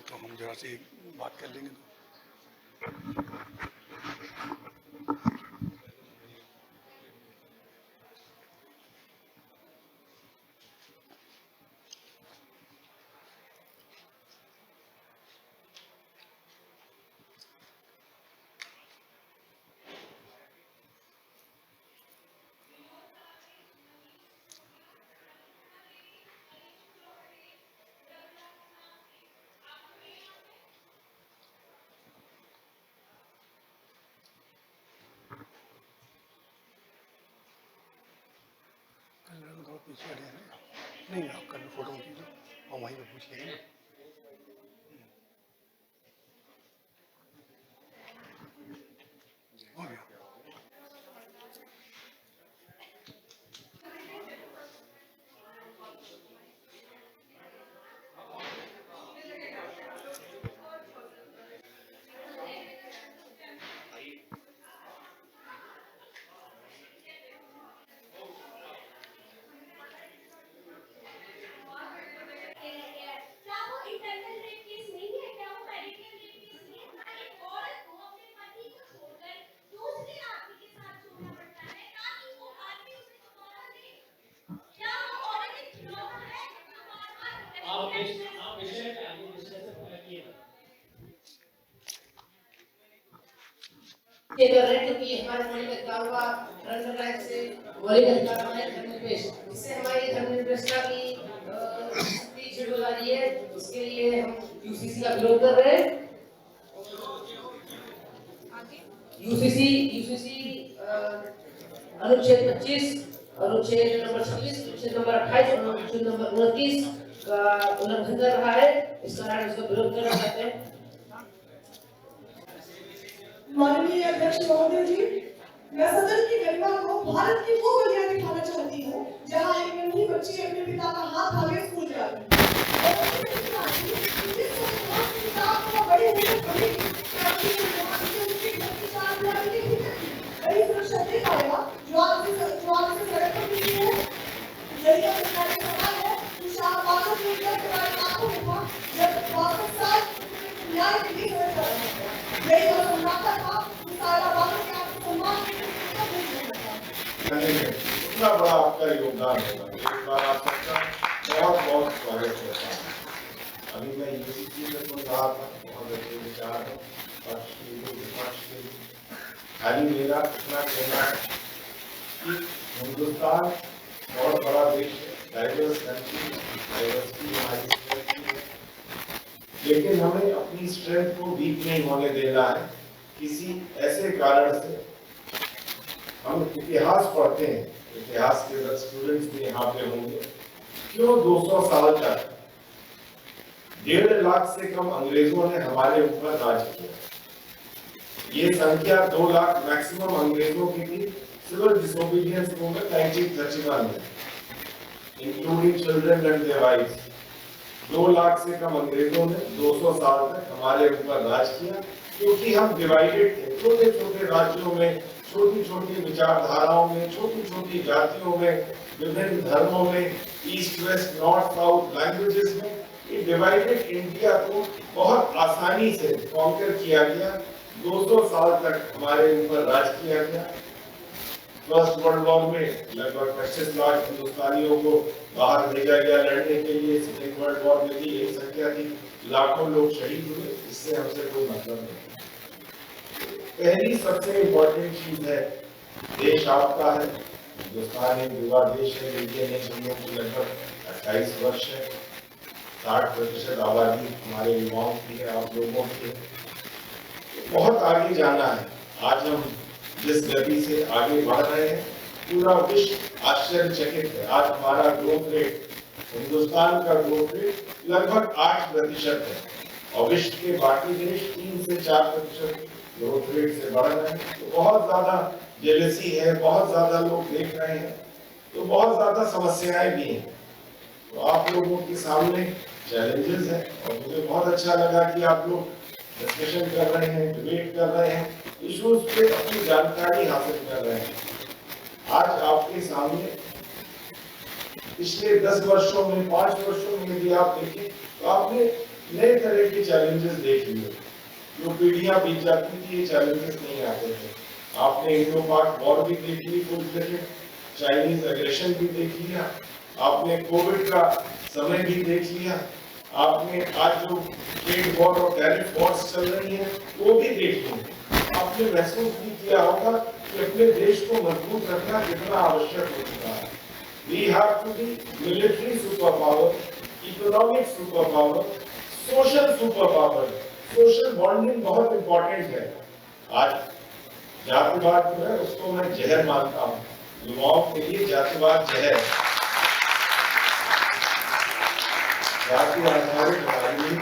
तो हम जरा से बात कर लेंगे। पीछे हटे हैं नहीं, आप कल फोटो खींचो और वहीं पे पूछ लेंगे। हो गया। ये कर रहे हैं क्योंकि हमारे मौलिक अधिकारों का हनन कर रहा है, जैसे मौलिक अधिकारों में धर्मनिरपेक्ष, जिससे हमारी धर्मनिरपेक्षता की शक्ति छिड़ जा रही है। उसके लिए हम यूसीसी का विरोध कर रहे हैं। यूसीसी अनुच्छेद 25, अनुच्छेद नंबर 26, अनुच्छेद नंबर 28 और अनुच्छेद नंबर 29 का उल्लंघन कर रहा है। इस कारण इसका विरोध करना चाहते हैं। माननीय अध्यक्ष महोदय जी, मैं सदन की गरिमा को भारत की वो गलियां दिखाना चाहती हूँ जहाँ एक नन्ही बच्ची अपने पिता का हाथ थामे स्कूल जा रही है। उतना बड़ा आपका योगदान होगा। एक बार आप सबका बहुत बहुत स्वागत करता हूँ। अभी मैं यूसीसी में सुन रहा था, बहुत अच्छे विचार है पक्ष के लिए विपक्ष के लिए। खाली मेरा इतना कहना है कि हिंदुस्तान बहुत बड़ा देश है, डाइवर्स कंट्री, डाइवर्सिटी हमारी स्ट्रेंथ है, लेकिन हमें अपनी स्ट्रेंथ को वीक नहीं होने देना है। किसी ऐसे कारण से हम इतिहास पढ़ते हैं, इतिहास के स्टूडेंट्स भी यहाँ पे होंगे, क्यों 200 साल तक 1.5 लाख से कम अंग्रेजों ने हमारे ऊपर राज किया। ये संख्या 2 लाख मैक्सिमम अंग्रेजों की थी सिविल डिसोबीडियंस मूवमेंट 1931 में, including children and their wives. 2 lakh से कम अंग्रेजों ने 200 साल तक हमारे ऊपर राज किया, क्योंकि हम डिवाइडेड थे, छोटे छोटे राज्यों में, छोटी छोटी विचारधाराओं में, छोटी छोटी जातियों में, विभिन्न धर्मों में, east west north south languages में। ये डिवाइडेड इंडिया को बहुत आसानी से कॉन्कर किया गया। 200 साल तक हमारे ऊपर राज किया गया। फर्स्ट वर्ल्ड वॉर में लगभग 25 लाख हिंदुस्तानियों को बाहर भेजा गया लड़ने के लिए। सेकेंड वर्ल्ड वॉर में भी यही संख्या थी, लाखों लोग शहीद हुए। इससे हमसे कोई मतलब नहीं। पहली सबसे इम्पोर्टेंट चीज है, देश आपका है, हिंदुस्तान एक युवा देश है। इंडियन नेशन की लगभग 28 वर्ष है, 60% आबादी हमारे युवाओं की है, आप लोगों की है। बहुत आगे जाना है। आज हम जिस गति से आगे बढ़ रहे हैं, पूरा विश्व आश्चर्यचकित है। आज हमारा ग्रोथ रेट, हिंदुस्तान का ग्रोथ रेट लगभग 8% है और विश्व के बाकी देश 3 से 4% ग्रोथ रेट से बढ़ रहे हैं। तो बहुत ज्यादा जेलसी है, बहुत ज्यादा लोग देख रहे हैं, तो बहुत ज्यादा समस्याएं भी हैं। तो आप लोगों के सामने चैलेंजेस हैं और मुझे बहुत अच्छा लगा कि आप लोग डिस्कशन कर रहे हैं, डिबेट कर रहे हैं, इश्यूज पे अपनी जानकारी हासिल कर रहे हैं। आज आपके सामने पिछले 10 वर्षों में, 5 वर्षों में यदि आप देखें तो आपने नए तरह के चैलेंजेस देख लिए। जो पीढ़ियां बीत जाती थी, ये चैलेंजेस नहीं आते थे। आपने इंडो पाक वॉर भी देख ली, फुल-फ्लेजेड चाइनीज एग्रेशन भी देख लिया, आपने कोविड का समय भी देख लिया, आपने आज जो ट्रेड वॉर और टैरिफ वॉर्स चल रही हैं वो भी देख लिया। आपने महसूस भी किया होगा कि अपने देश को मजबूत रखना कितना आवश्यक हो चुका है। We have to be military superpower, economic superpower, social superpower. Social bonding बहुत इंपॉर्टेंट है। आज जातिवाद जो है उसको मैं जहर मानता हूँ। युवाओं के लिए जातिवाद जहर। जाति आधारित राजनीति,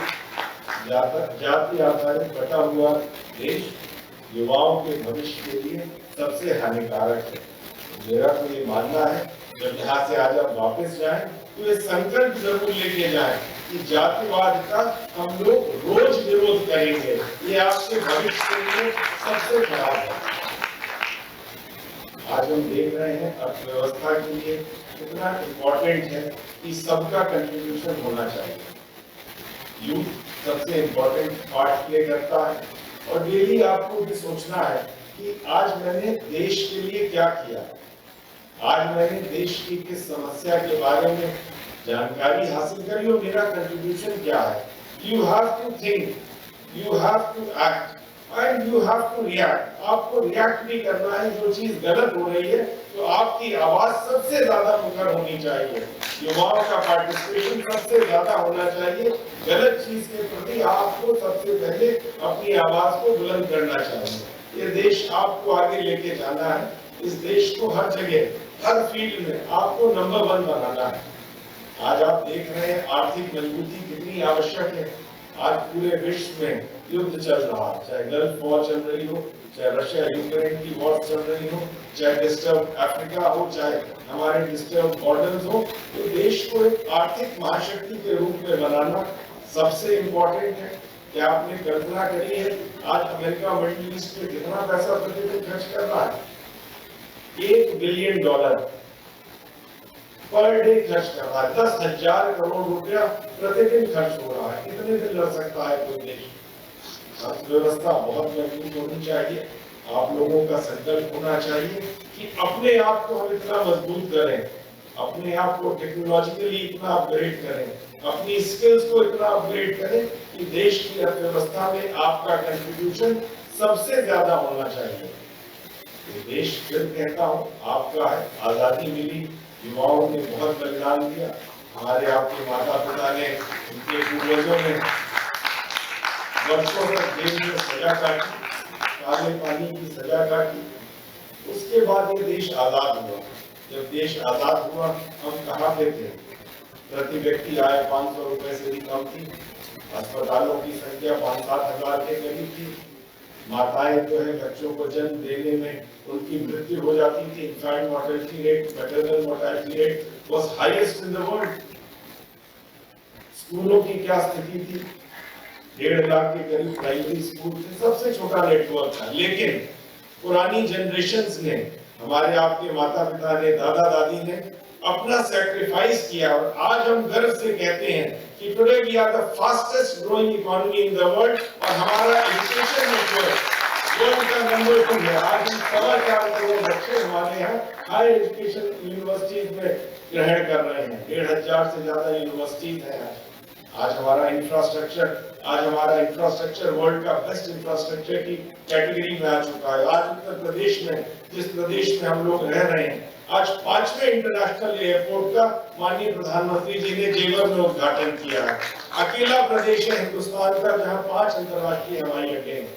जाति आधारित बटा हुआ देश युवाओं के भविष्य के लिए सबसे हानिकारक है। मेरा तो ये मानना है, जब यहाँ से आज आप वापस जाएं तो ये संकल्प जरूर लेके जाएं कि जातिवाद का हम लोग रोज विरोध करेंगे। ये आपके भविष्य के लिए सबसे खराब है। आज हम देख रहे हैं अर्थव्यवस्था के लिए कितना इम्पोर्टेंट है कि सबका कंट्रीब्यूशन होना चाहिए। यूथ सबसे इम्पोर्टेंट पार्ट प्ले करता है और डेली आपको भी सोचना है कि आज मैंने देश के लिए क्या किया, आज मैंने देश की किस समस्या के बारे में जानकारी हासिल करिए और मेरा कंट्रीब्यूशन क्या है। You have to think, you have to act and you have to react. आपको रिएक्ट भी करना है। जो चीज गलत हो रही है तो आपकी आवाज सबसे ज्यादा मुखर होनी चाहिए। युवाओं का पार्टिसिपेशन सबसे ज्यादा होना चाहिए। गलत चीज के प्रति आपको सबसे पहले अपनी आवाज को बुलंद करना चाहिए। ये देश आपको आगे लेके जाना है। इस देश को हर जगह, हर फील्ड में आपको नंबर 1 बनाना है। आज आप देख रहे हैं आर्थिक मजबूती कितनी आवश्यक है। आज पूरे विश्व में युद्ध चल रहा है, चाहे गल्फ वॉर चल रही हो, चाहे रशिया यूक्रेन की वॉर चल रही हो, चाहे डिस्टर्ब अफ्रीका हो, चाहे हमारे डिस्टर्ब बॉर्डर्स हो। तो देश को एक आर्थिक महाशक्ति के रूप में बनाना सबसे इम्पोर्टेंट है। क्या आपने कल्पना करी है आज अमेरिका मिडिल ईस्ट में कितना पैसा प्रतिदिन खर्च कर रहा है? $1 बिलियन पर डे खर्च कर रहा है। 10,000 करोड़ रुपया प्रतिदिन खर्च हो रहा है। कितने दिन लग सकता है कोई देश? अर्थव्यवस्था बहुत मजबूत होनी चाहिए। आप लोगों का संकल्प होना चाहिए कि अपने आप को हम इतना मजबूत करें, अपने आप को टेक्नोलॉजिकली इतना अपग्रेड करें, अपनी स्किल्स को इतना अपग्रेड करें कि देश की अर्थव्यवस्था में आपका कंट्रीब्यूशन सबसे ज्यादा होना चाहिए। ये देश फिर कहता हूँ आपका है। आजादी मिली, युवाओं ने बहुत बलिदान दिया। हमारे आपके माता पिता ने, उनके पूर्वजों ने वर्षों तक जेल में सजा काटी, काले पानी की सजा काटी। उसके बाद ये देश आजाद हुआ। जब देश आजाद हुआ हम कहाँ पे थे? प्रति व्यक्ति आय 500 रुपए से भी कम थी। अस्पतालों की संख्या 5-7 हजार के करीब थी। माताएं जो है बच्चों को जन्म देने में उनकी मृत्यु हो जाती थी। Infant mortality rate, maternal mortality rate was highest in the world. स्कूलों की क्या स्थिति थी? 1.5 लाख के करीब प्राइमरी स्कूल थे। सबसे छोटा नेटवर्क था। लेकिन पुरानी जनरेशंस ने, हमारे आपके माता पिता ने, दादा दादी ने अपना सैक्रिफाइस किया। और आज हम गर्व से कहते हैं कि today we are the fastest growing economy in the world और हमारा एजुकेशन नेटवर्क वर्ल्ड का नंबर 2 है। आज हम 4.25 करोड़ बच्चे हमारे यहाँ हाई एजुकेशन यूनिवर्सिटीज में ग्रहण कर रहे हैं। 1,500 से ज्यादा यूनिवर्सिटीज हैं आज हमारा इंफ्रास्ट्रक्चर वर्ल्ड का बेस्ट इंफ्रास्ट्रक्चर की कैटेगरी में आ चुका है। आज उत्तर प्रदेश में, जिस प्रदेश में हम लोग रह रहे हैं, आज 5वें इंटरनेशनल एयरपोर्ट का माननीय प्रधानमंत्री जी ने जेवर में उद्घाटन किया है। अकेला प्रदेश है हिंदुस्तान का जहां 5 अंतर्राष्ट्रीय हवाई अड्डे हैं।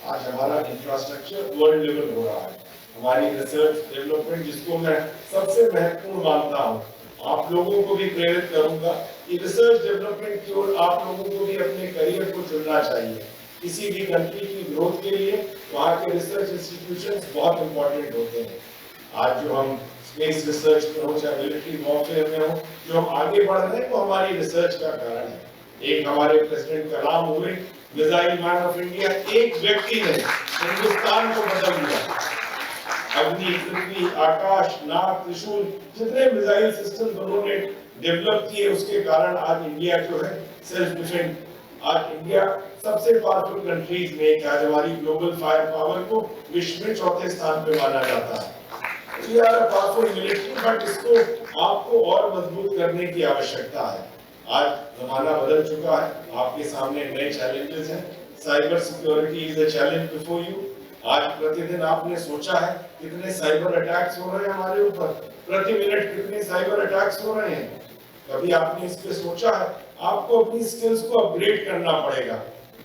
आज हमारा इंफ्रास्ट्रक्चर वर्ल्ड लेवल हो रहा है। हमारी रिसर्च डेवलपमेंट, जिसको मैं सबसे महत्वपूर्ण मानता हूँ, आप लोगों को भी प्रेरित करूंगा कि रिसर्च डेवलपमेंट की ओर आप लोगों को भी अपने करियर को चुनना चाहिए। किसी भी कंट्री की ग्रोथ के लिए वहाँ के रिसर्च इंस्टीट्यूशंस बहुत इंपॉर्टेंट होते हैं। आज जो हम स्पेस रिसर्च में हो, चाहे मिलिट्री वॉरफेयर में हो, जो हम आगे बढ़ रहे हैं वो हमारी रिसर्च का कारण है। एक हमारे प्रेसिडेंट कलाम हुए, मिसाइल मैन ऑफ इंडिया। एक व्यक्ति ने हिंदुस्तान को बदल दिया। अग्नि, पृथ्वी, आकाश, नाग, त्रिशूल, जितने मिसाइल सिस्टम उन्होंने डेवलप किए, उसके कारण आज इंडिया जो है सेल्फ डिफेंस, आज इंडिया सबसे पावरफुल कंट्रीज में एक, आज हमारी ग्लोबल फायर पावर को विश्व में 4थे स्थान पे माना जाता है। We are a powerful military, but इसको आपको और मजबूत करने की आवश्यकता है। आज जमाना बदल चुका है, आपके सामने नए चैलेंजेस हैं। Cyber security is a challenge before you. आज प्रतिदिन आपने सोचा है कितने साइबर अटैक्स हो रहे हैं हमारे ऊपर? प्रति मिनट कितने साइबर अटैक्स हो रहे हैं? कभी आपने इस पे सोचा है? आपको अपनी स्किल्स को अपग्रेड करना पड़ेगा।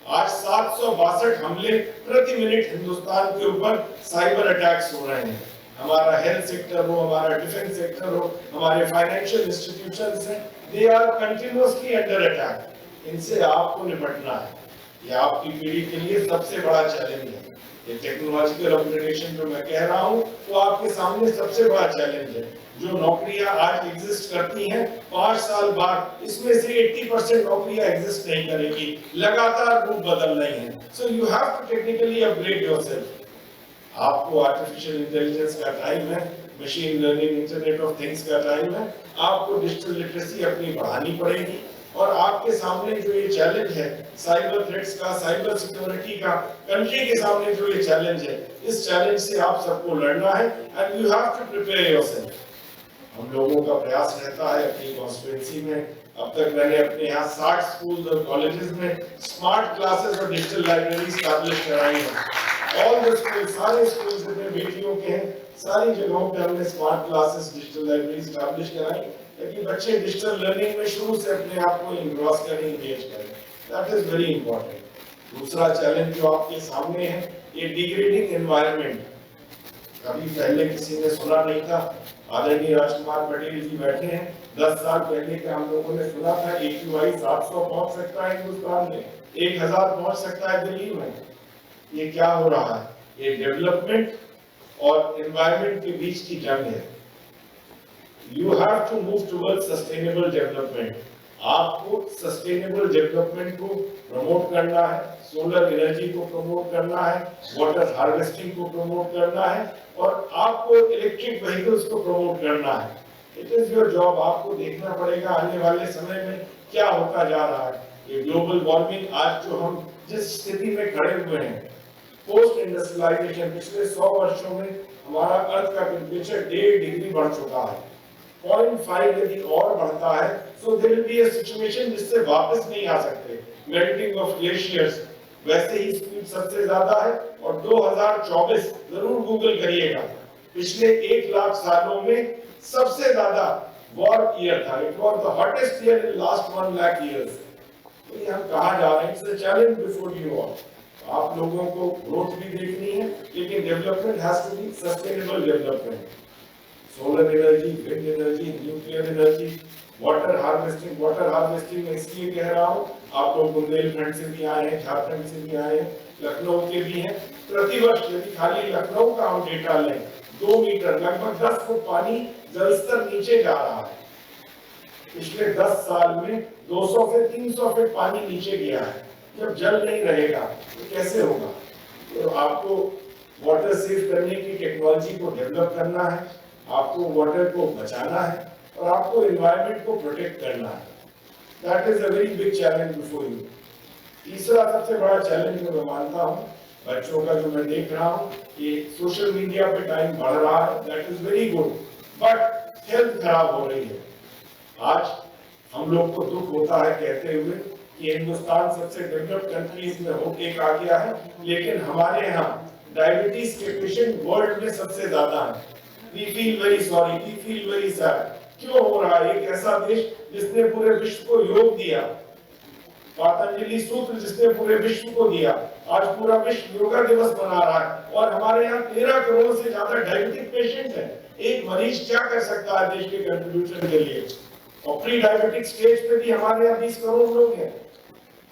आज 762 हमले प्रति मिनट हिंदुस्तान के ऊपर साइबर अटैक्स हो रहे हैं। हमारा हेल्थ सेक्टर हो, हमारा डिफेंस सेक्टर हो, हमारे फाइनेंशियल इंस्टीट्यूशंस हैं, they are continuously under attack. इनसे आपको निपटना है। ये आपकी पीढ़ी के लिए सबसे बड़ा चैलेंज है। ये टेक्नोलॉजिकल अपग्रेडेशन जो मैं कह रहा हूँ वो आपके सामने सबसे बड़ा चैलेंज है। जो नौकरियां आज एग्जिस्ट करती हैं, 5 साल बाद इसमें से 80% नौकरियां एग्जिस्ट नहीं करेगी। लगातार रूप बदल रही हैं। So you have to technically upgrade yourself. आपको आर्टिफिशियल इंटेलिजेंस का टाइम है, machine learning, internet of things का टाइम है। आपको डिजिटल लिटरेसी अपनी बढ़ानी पड़ेगी। और आपके सामने जो ये चैलेंज है साइबर थ्रेट्स का, साइबर सिक्योरिटी का, कंट्री के सामने जो ये चैलेंज है, इस चैलेंज से आप सबको लड़ना है। And you have to prepare yourself. हम लोगों का प्रयास रहता है अपनी कॉन्स्टिट्यूंसी में, अब तक मैंने अपने यहाँ 60 स्कूल और कॉलेजेस में स्मार्ट क्लासेस और डिजिटल लाइब्रेरी स्टैब्लिश कराई है। ऑल द स्कूल, सारे स्कूल जितने बेटियों के हैं, सारी जगहों पे हमने smart classes digital library establish कराई ताकि बच्चे डिजिटल लर्निंग में शुरू से अपने आप को इन्वॉल्व करें, एंगेज करें। That is very important. दूसरा चैलेंज जो आपके सामने है, ये डिग्रेडिंग एनवायरनमेंट, कभी पहले किसी ने सुना नहीं था। आदरणीय राजकुमार पटेल जी बैठे हैं, 10 साल पहले के हम लोगों ने सुना था AQI 700 पहुंच सकता है हिंदुस्तान में, 1000 पहुंच सकता है दिल्ली में। ये क्या हो रहा है? ये डेवलपमेंट और एनवायरनमेंट के बीच की जंग है। You have to move towards sustainable development. आपको सस्टेनेबल डेवलपमेंट को प्रमोट करना है, सोलर एनर्जी को प्रमोट करना है, वाटर हार्वेस्टिंग को प्रमोट करना है और आपको इलेक्ट्रिक व्हीकल्स को प्रमोट करना है। It is your job. आपको देखना पड़ेगा आने वाले समय में क्या होता जा रहा है। ये ग्लोबल वार्मिंग, आज जो हम जिस स्थिति में खड़े हुए हैं, पोस्ट इंडस्ट्रियलाइजेशन, पिछले 100 वर्षों में हमारा अर्थ का टेम्परेचर 1.5 डिग्री बढ़ चुका है। 0.5 यदि और बढ़ता है so there will be a situation जिससे वापस नहीं आ सकते। मेल्टिंग ऑफ ग्लेशियर्स, वैसे ही स्पीड सबसे ज्यादा है और 2024 जरूर गूगल करिएगा, पिछले 1 लाख सालों में सबसे ज्यादा वार्म ईयर था। It was the hottest year in last 1 lakh years. तो ये हम कहां जा रहे हैं? It's a challenge before you all. आप लोगों को ग्रोथ भी देखनी है, लेकिन development has to be sustainable development. Solar energy, wind energy, nuclear energy, water harvesting मैं इसलिए कह रहा हूँ, आप लोग बुंदेलखंड से भी आए हैं, झारखंड से भी आए हैं, लखनऊ के भी हैं। प्रतिवर्ष यदि खाली लखनऊ का हम डेटा लें, 2 मीटर लगभग 10 फुट पानी जल स्तर नीचे जा रहा है। पिछले 10 साल में 200 से 300 फीट पानी नीचे गया है। जब जल नहीं रहेगा तो कैसे होगा? तो आपको वाटर सेव करने की टेक्नोलॉजी को डेवलप करना है, आपको वाटर को बचाना है और आपको एनवायरनमेंट को प्रोटेक्ट करना है। That is a very big challenge before you. तीसरा सबसे बड़ा चैलेंज जो मैं मानता हूँ, बच्चों का जो मैं देख रहा हूँ, ये सोशल मीडिया पे टाइम बढ़ रहा है। That is very good, but health खराब हो रही है। आज हम लोग को दुख होता है कहते हुए कि हिंदुस्तान सबसे डेवलप्ड कंट्रीज में होके आ गया है, लेकिन हमारे यहाँ डायबिटीज के पेशेंट वर्ल्ड में सबसे ज्यादा हैं। We feel very sorry, we feel very sad। क्यों हो रहा है? एक ऐसा देश जिसने पूरे विश्व को योग दिया, पतंजलि सूत्र जिसने पूरे विश्व को दिया, आज पूरा विश्व योगा दिवस मना रहा है और हमारे यहाँ 13 करोड़ से ज्यादा डायबिटिक पेशेंट हैं। एक मरीज क्या कर सकता है देश के कंट्रीब्यूशन के लिए? और प्री डायबिटिक स्टेज पे भी हमारे यहाँ 20 करोड़ लोग हैं।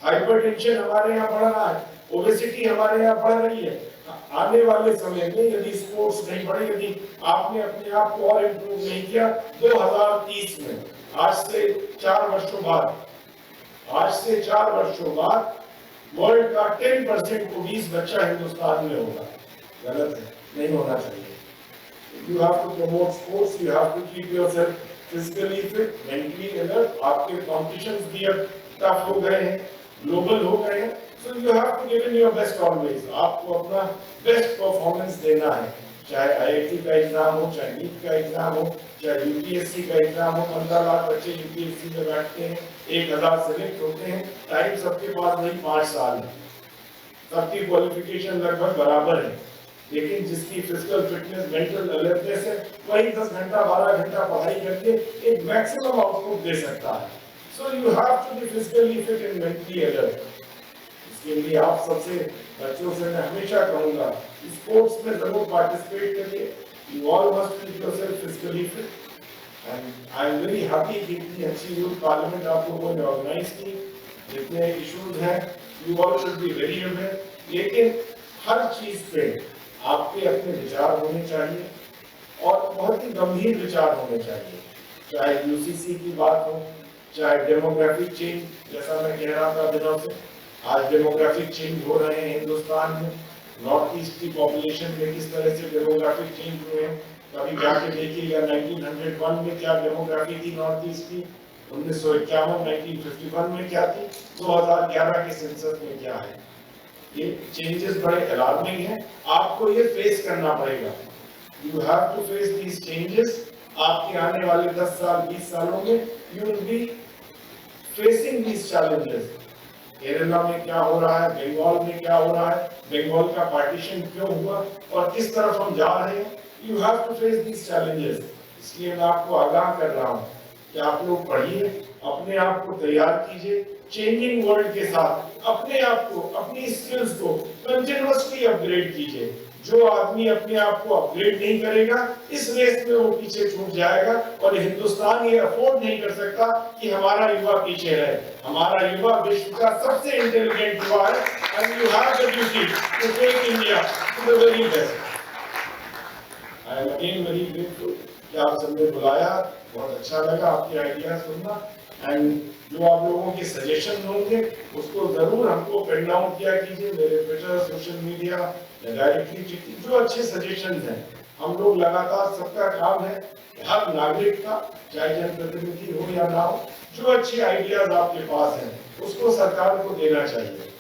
हाइपरटेंशन हमारे यहाँ बढ़ रहा है, ओबेसिटी हमारे यहाँ बढ़ रही है। आने वाले समय में यदि स्पोर्ट्स नहीं बढ़े, यदि आपने अपने आप को और इम्प्रूव नहीं किया, 2030 में आज से 4 वर्षों बाद वर्ल्ड का 10% ओबीस बच्चा हिंदुस्तान में होगा। गलत है, नहीं होना चाहिए। You have to promote sports, you have to keep yourself physically fit, mentally alert. आपके कॉम्पिटिशंस भी अब टफ हो गए हैं, ग्लोबल हो गए हैं, so you have to give in your best always। आपको अपना बेस्ट परफॉर्मेंस देना है, चाहे IIT का एग्जाम हो, चाहे नीट का एग्जाम हो, चाहे UPSC का एग्जाम हो। 15 लाख बच्चे UPSC में बैठते हैं, 1000 सेलेक्ट होते हैं। टाइम सबके पास वही 5 साल है, सबकी क्वालिफिकेशन लगभग बराबर है, लेकिन जिसकी फिजिकल फिटनेस, मेंटल अलर्टनेस है, वही 10 घंटा 12 घंटा पढ़ाई करके एक मैक्सिमम आउटपुट दे सकता है। So you have to be physically fit and mentally alert. इसके लिए आप सबसे बच्चों से मैं हमेशा कहूंगा, स्पोर्ट्स में जरूर पार्टिसिपेट करिए। You all must keep yourself physically fit and I am very happy कि इतनी अच्छी यूथ पार्लियामेंट आप लोगों ने ऑर्गेनाइज की। जितने इश्यूज हैं you all should be very aware, लेकिन हर चीज पे आपके अपने विचार होने चाहिए और बहुत ही गंभीर विचार होने चाहिए। चाहे यूसीसी की बात हो, चाहे डेमोग्राफिक चेंज, जैसा मैं कह रहा था दिनों से, आज डेमोग्राफिक चेंज हो रहे हैं हिंदुस्तान में। नॉर्थ ईस्ट की पॉपुलेशन में किस तरह से डेमोग्राफिक चेंज हुए हैं, कभी जाके देखिएगा 1901 में क्या डेमोग्राफी थी नॉर्थ ईस्ट की, 1951 1951 में क्या थी, 2011 के सेंसस में क्या है। ये चेंजेस बड़े अलार्मिंग हैं, आपको ये फेस करना पड़ेगा। You have to face these changes. आपके आने वाले 10 साल 20 सालों में you will be facing these challenges. Kerala में क्या हो रहा है, बंगाल में क्या हो रहा है, बंगाल का पार्टीशन क्यों हुआ और किस तरफ हम जा रहे हैं, you have to face these challenges. इसलिए मैं आपको आगाह कर रहा हूँ कि आप लोग पढ़िए, अपने आप को तैयार कीजिए, चेंजिंग वर्ल्ड के साथ अपने आप को, अपनी स्किल्स को कंटिन्यूअसली अपग्रेड कीजिए। जो आदमी अपने आप को अपग्रेड नहीं करेगा, इस रेस में वो पीछे छूट जाएगा और हिंदुस्तान ये अफोर्ड नहीं कर सकता कि हमारा युवा पीछे रहे। हमारा युवा विश्व का सबसे इंटेलिजेंट युवा है and you have the duty to take India to the very best. I am again very grateful कि आप सबने बुलाया, बहुत अच्छा लगा आपके आइडिया सुनना एंड जो आप लोगों के सजेशन होंगे उसको जरूर हमको पेन डाउन किया कीजिए, मेरे ट्विटर, सोशल मीडिया या डायरेक्टली। जो अच्छे सजेशन हैं, हम लोग लगातार, सबका काम है हर नागरिक का, चाहे जनप्रतिनिधि हो या ना हो, जो अच्छे आइडियाज आपके पास हैं उसको सरकार को देना चाहिए।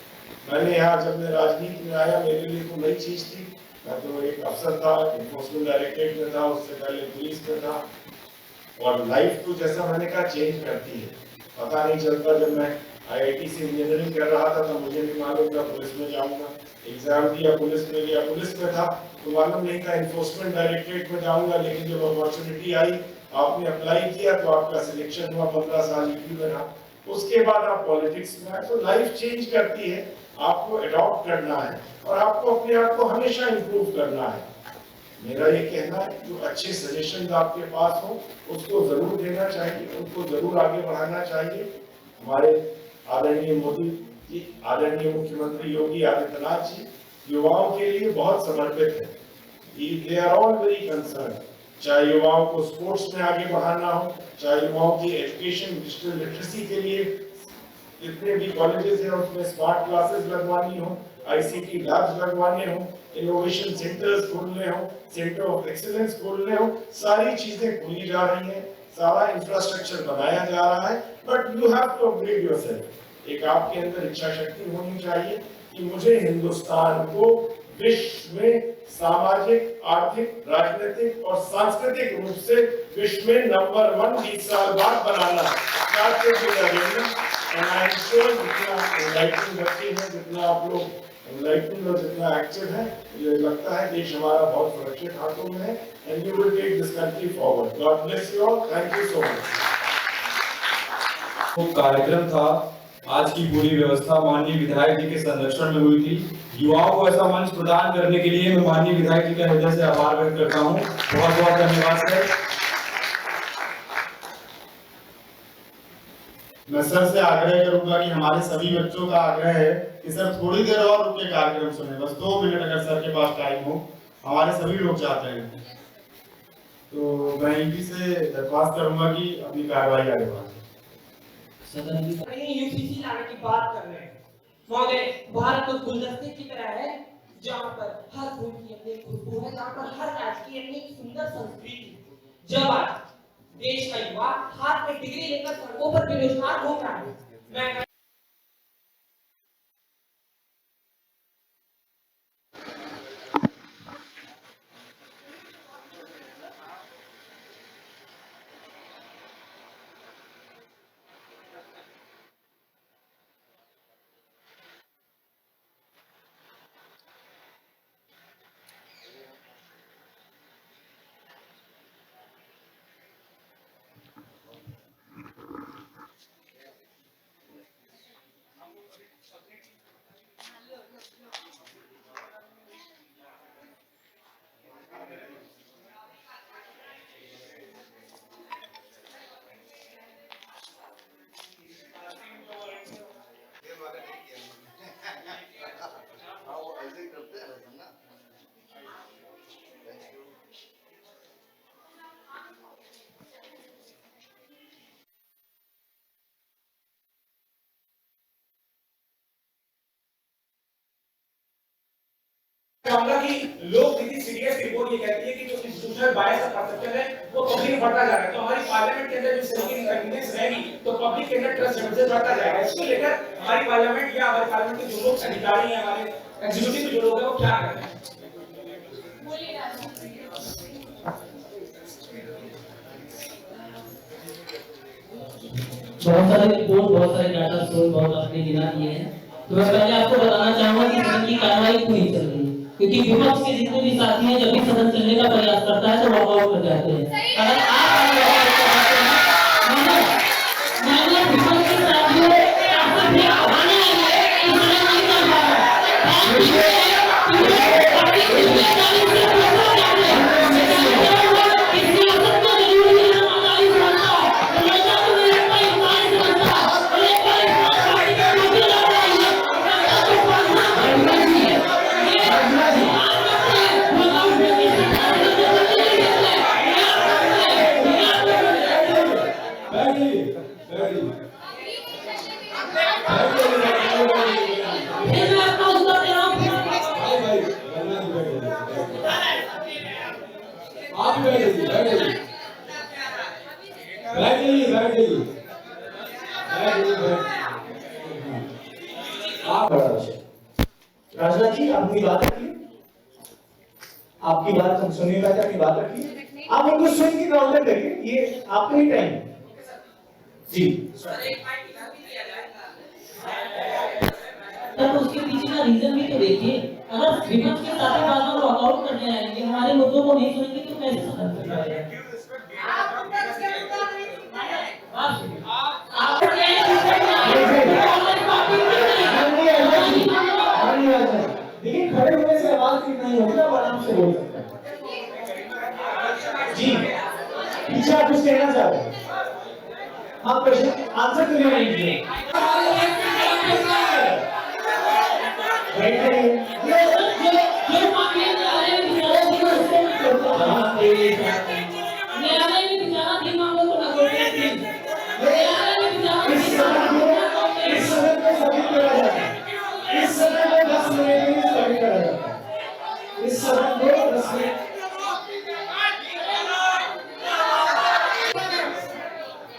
मैंने यहाँ जब मैं राजनीति में आया, मेरे लिए तो नई चीज थी, मैं तो एक अफसर था, इन्फोर्समेंट डायरेक्टरेट में था, उससे पहले पुलिस में था और लाइफ तो जैसा मैंने कहा चेंज करती है। पता नहीं चलता, जब मैं IIT से इंजीनियरिंग कर रहा था तो मुझे नहीं मालूम था पुलिस में जाऊंगा, एग्जाम दिया पुलिस में गया, पुलिस में था तो मालूम नहीं था इन्फोर्समेंट डायरेक्टरेट में जाऊंगा, लेकिन जब अपॉर्चुनिटी आई, आपने अप्लाई किया तो आपका सिलेक्शन हुआ, 15 साल यूपी में रहा, उसके बाद आप पॉलिटिक्स में आए। तो लाइफ चेंज करती है, आपको अडॉप्ट करना है और आपको अपने आप को हमेशा इम्प्रूव करना है। मेरा ये कहना है जो अच्छे सजेशन आपके पास हो उसको जरूर देना चाहिए, उनको जरूर आगे बढ़ाना चाहिए। हमारे आदरणीय मोदी जी, आदरणीय मुख्यमंत्री योगी आदित्यनाथ जी युवाओं के लिए बहुत समर्पित है। They are all very concern, चाहे युवाओं को स्पोर्ट्स में आगे बढ़ाना हो, चाहे युवाओं की एजुकेशन, डिजिटल लिटरेसी के लिए जितने भी कॉलेजेस हैं उसमें स्मार्ट क्लासेस लगवानी हो, ICT लैब्स लगवाने हो, इनोवेशन सेंटर्स खोलने हो, सेंटर ऑफ एक्सीलेंस खोलने हो, सारी चीजें खोली जा रही हैं, सारा इंफ्रास्ट्रक्चर बनाया जा रहा है, but you have to upgrade yourself. एक आपके अंदर इच्छा शक्ति होनी चाहिए कि मुझे हिंदुस्तान को विश्व में सामाजिक, आर्थिक, राजनीतिक और सांस्कृतिक रूप से विश्व में नंबर 1 20 साल बाद बनाना है। जितना एनलाइटनिंग बच्चे हैं, जितना आप लोग एनलाइटनिंग और जितना एक्टिव है, मुझे लगता है देश हमारा बहुत सुरक्षित हाथों में है and you will take this country forward. God bless you all, thank you so much. वो कार्यक्रम था, आज की पूरी व्यवस्था माननीय विधायक जी के संरक्षण में हुई थी। युवाओं को ऐसा मंच प्रदान करने के लिए मैं माननीय विधायक जी का हृदय से आभार व्यक्त करता हूँ। बहुत बहुत धन्यवाद सर। मैं सर से आग्रह करूंगा कि हमारे सभी बच्चों का आग्रह है कि सर थोड़ी देर और रुक के कार्यक्रम सुने, बस 2 मिनट अगर सर के पास टाइम हो, हमारे सभी लोग चाहते हैं। तो मैं इनकी से दरख्वास्त करूंगा कि अपनी कार्रवाई आगे बढ़ाएं। UCC लाने की बात कर रहे हैं महोदय। भारत तो गुलदस्ते की तरह है जहाँ पर हर फूल की अपनी खुशबू है, जहाँ पर हर राज्य की अपनी सुंदर संस्कृति। जब आज देश का युवा हाथ में डिग्री लेकर सड़कों पर बेरोजगार घूम रहा है, मैं चाहूंगा कि लोग कितनी सीरियस रिपोर्ट ये कहती है कि जो इंस्टीट्यूशनल बायस और परसेप्शन है वो पब्लिक में बढ़ता जा रहा है। तो हमारी पार्लियामेंट के अंदर जो सिविल कन्वीनियंस रहेगी तो पब्लिक के अंदर ट्रस्ट लेवल बढ़ता जाएगा। इसको लेकर हमारी पार्लियामेंट या हमारे पार्लियामेंट के जो लोग अधिकारी हैं, हमारे एग्जीक्यूटिव में जो लोग हैं वो क्या कर रहे हैं? बहुत सारे रिपोर्ट, बहुत सारे डाटा सोर्स, बहुत आपने गिना दिए हैं। तो मैं पहले आपको बताना चाहूंगा कि सदन की कार्यवाही क्यों नहीं चल रही है, क्योंकि विपक्ष के जितने भी साथी हैं जब भी सदन चलने का प्रयास करता है तो वॉकआउट कर जाते हैं। अगर आप विपक्ष के साथियों आपसे भी आह्वान है कि सदन नहीं चल पा रहा राजनाथ जी अपनी बात रखिए, आपकी बात हम सुनने का अपनी बात रखिए, आप उनको सुन के काउंटर करिए, ये आपका ही टाइम जी। तो उसके पीछे का रीजन भी तो देखिए, अगर विपक्ष के साथ बार-बार वॉकआउट करने आएंगे, हमारे मुद्दों को नहीं सुनेंगे तो कैसे सदन चल पाएगा? देखिए खड़े होने से आवाज ठीक नहीं होती, आप आराम से बोल सकते हैं जी। पीछे आप कुछ कहना चाह रहे हैं? हाँ, क्वेश्चन आंसर क्यों नहीं दिए?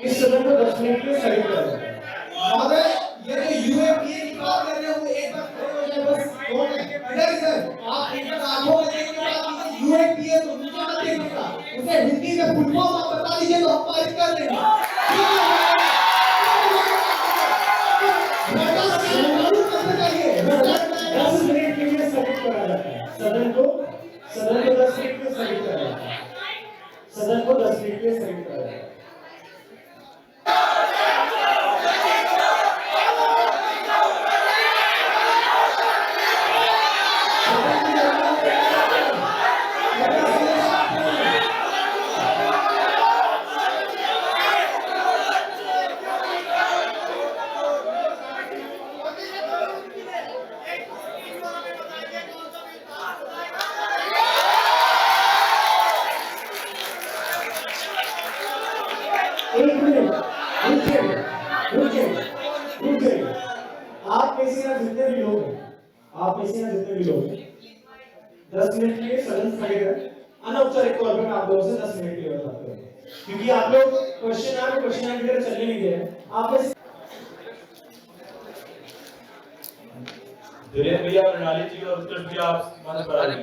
इस सदन को 10 मिनट के लिए स्थगित कर देते हैं। महोदय, ये जो यूएपीए की बात कर रहे हो, एक बार खड़े हो जाए बस। कौन है? इधर सर, आप एक बार आंखों में देखने के बाद कीजिए, यूएपीए तो नीचे मत देखिएगा, उसे हिंदी में फुल फॉर्म आप बता दीजिए तो हम पारित कर देंगे। 10 मिनट के लिए स्थगित करा जाता है सदन को 10 मिनट के लिए स्थगित करा जाता है, सदन को 10 मिनट के लिए स्थगित करा जाता है। एक मिनट रुकिए। आप में से ना जितने भी लोग हैं, 10 मिनट के लिए सदन स्थगित है। अनौपचारिक तौर पर आप लोगों से 10 मिनट के लिए बात करेंगे, क्योंकि आप लोग क्वेश्चन की तरह चलने नहीं दे रहे। आप धीरेन्द्र भैया, प्रणाली जी और उत्कृष्ट भैया, आप अरे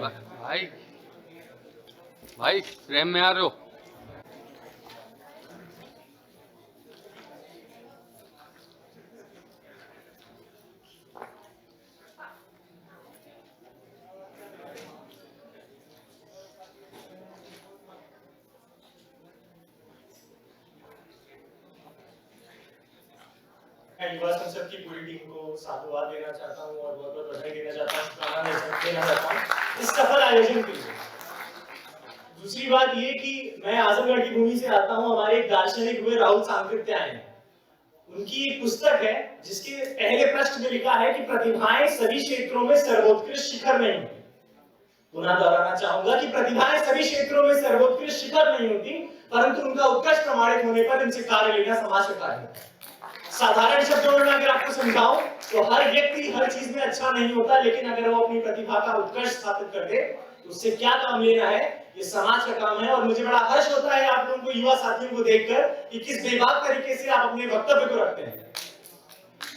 भाई प्रेम में आ रहे हो? युवा संसद की पूरी टीम को साधुवाद देना चाहता हूं और बहुत बहुत बधाई देना चाहता हूं, शुभकामनाएं देना चाहता हूं इस सफल आयोजन के लिए। दूसरी बात ये कि मैं आजमगढ़ की भूमि से आता हूं, हमारे एक दार्शनिक हुए राहुल सांकृत्य आए हैं, उनकी एक पुस्तक है जिसके पहले पृष्ठ में लिखा है कि प्रतिभाएं सभी क्षेत्रों में सर्वोत्कृष्ट शिखर नहीं होती। पुनः दोहराना चाहूंगा कि प्रतिभाएं सभी क्षेत्रों में सर्वोत्कृष्ट शिखर नहीं होती, परंतु उनका उत्कृष्ट प्रमाणित होने पर इनसे कार्य लेना समाज का कार्य है। साधारण शब्दों में अगर आपको समझाऊं तो हर व्यक्ति हर चीज में अच्छा नहीं होता, लेकिन अगर वो अपनी प्रतिभा का उत्कृष्ट स्थापित कर दे तो उससे क्या काम लेना है, ये समाज का काम है। और मुझे बड़ा हर्ष होता है आप लोगों को, युवा साथियों को देखकर कि किस बेबाक तरीके से आप अपने वक्तव्य को रखते हैं।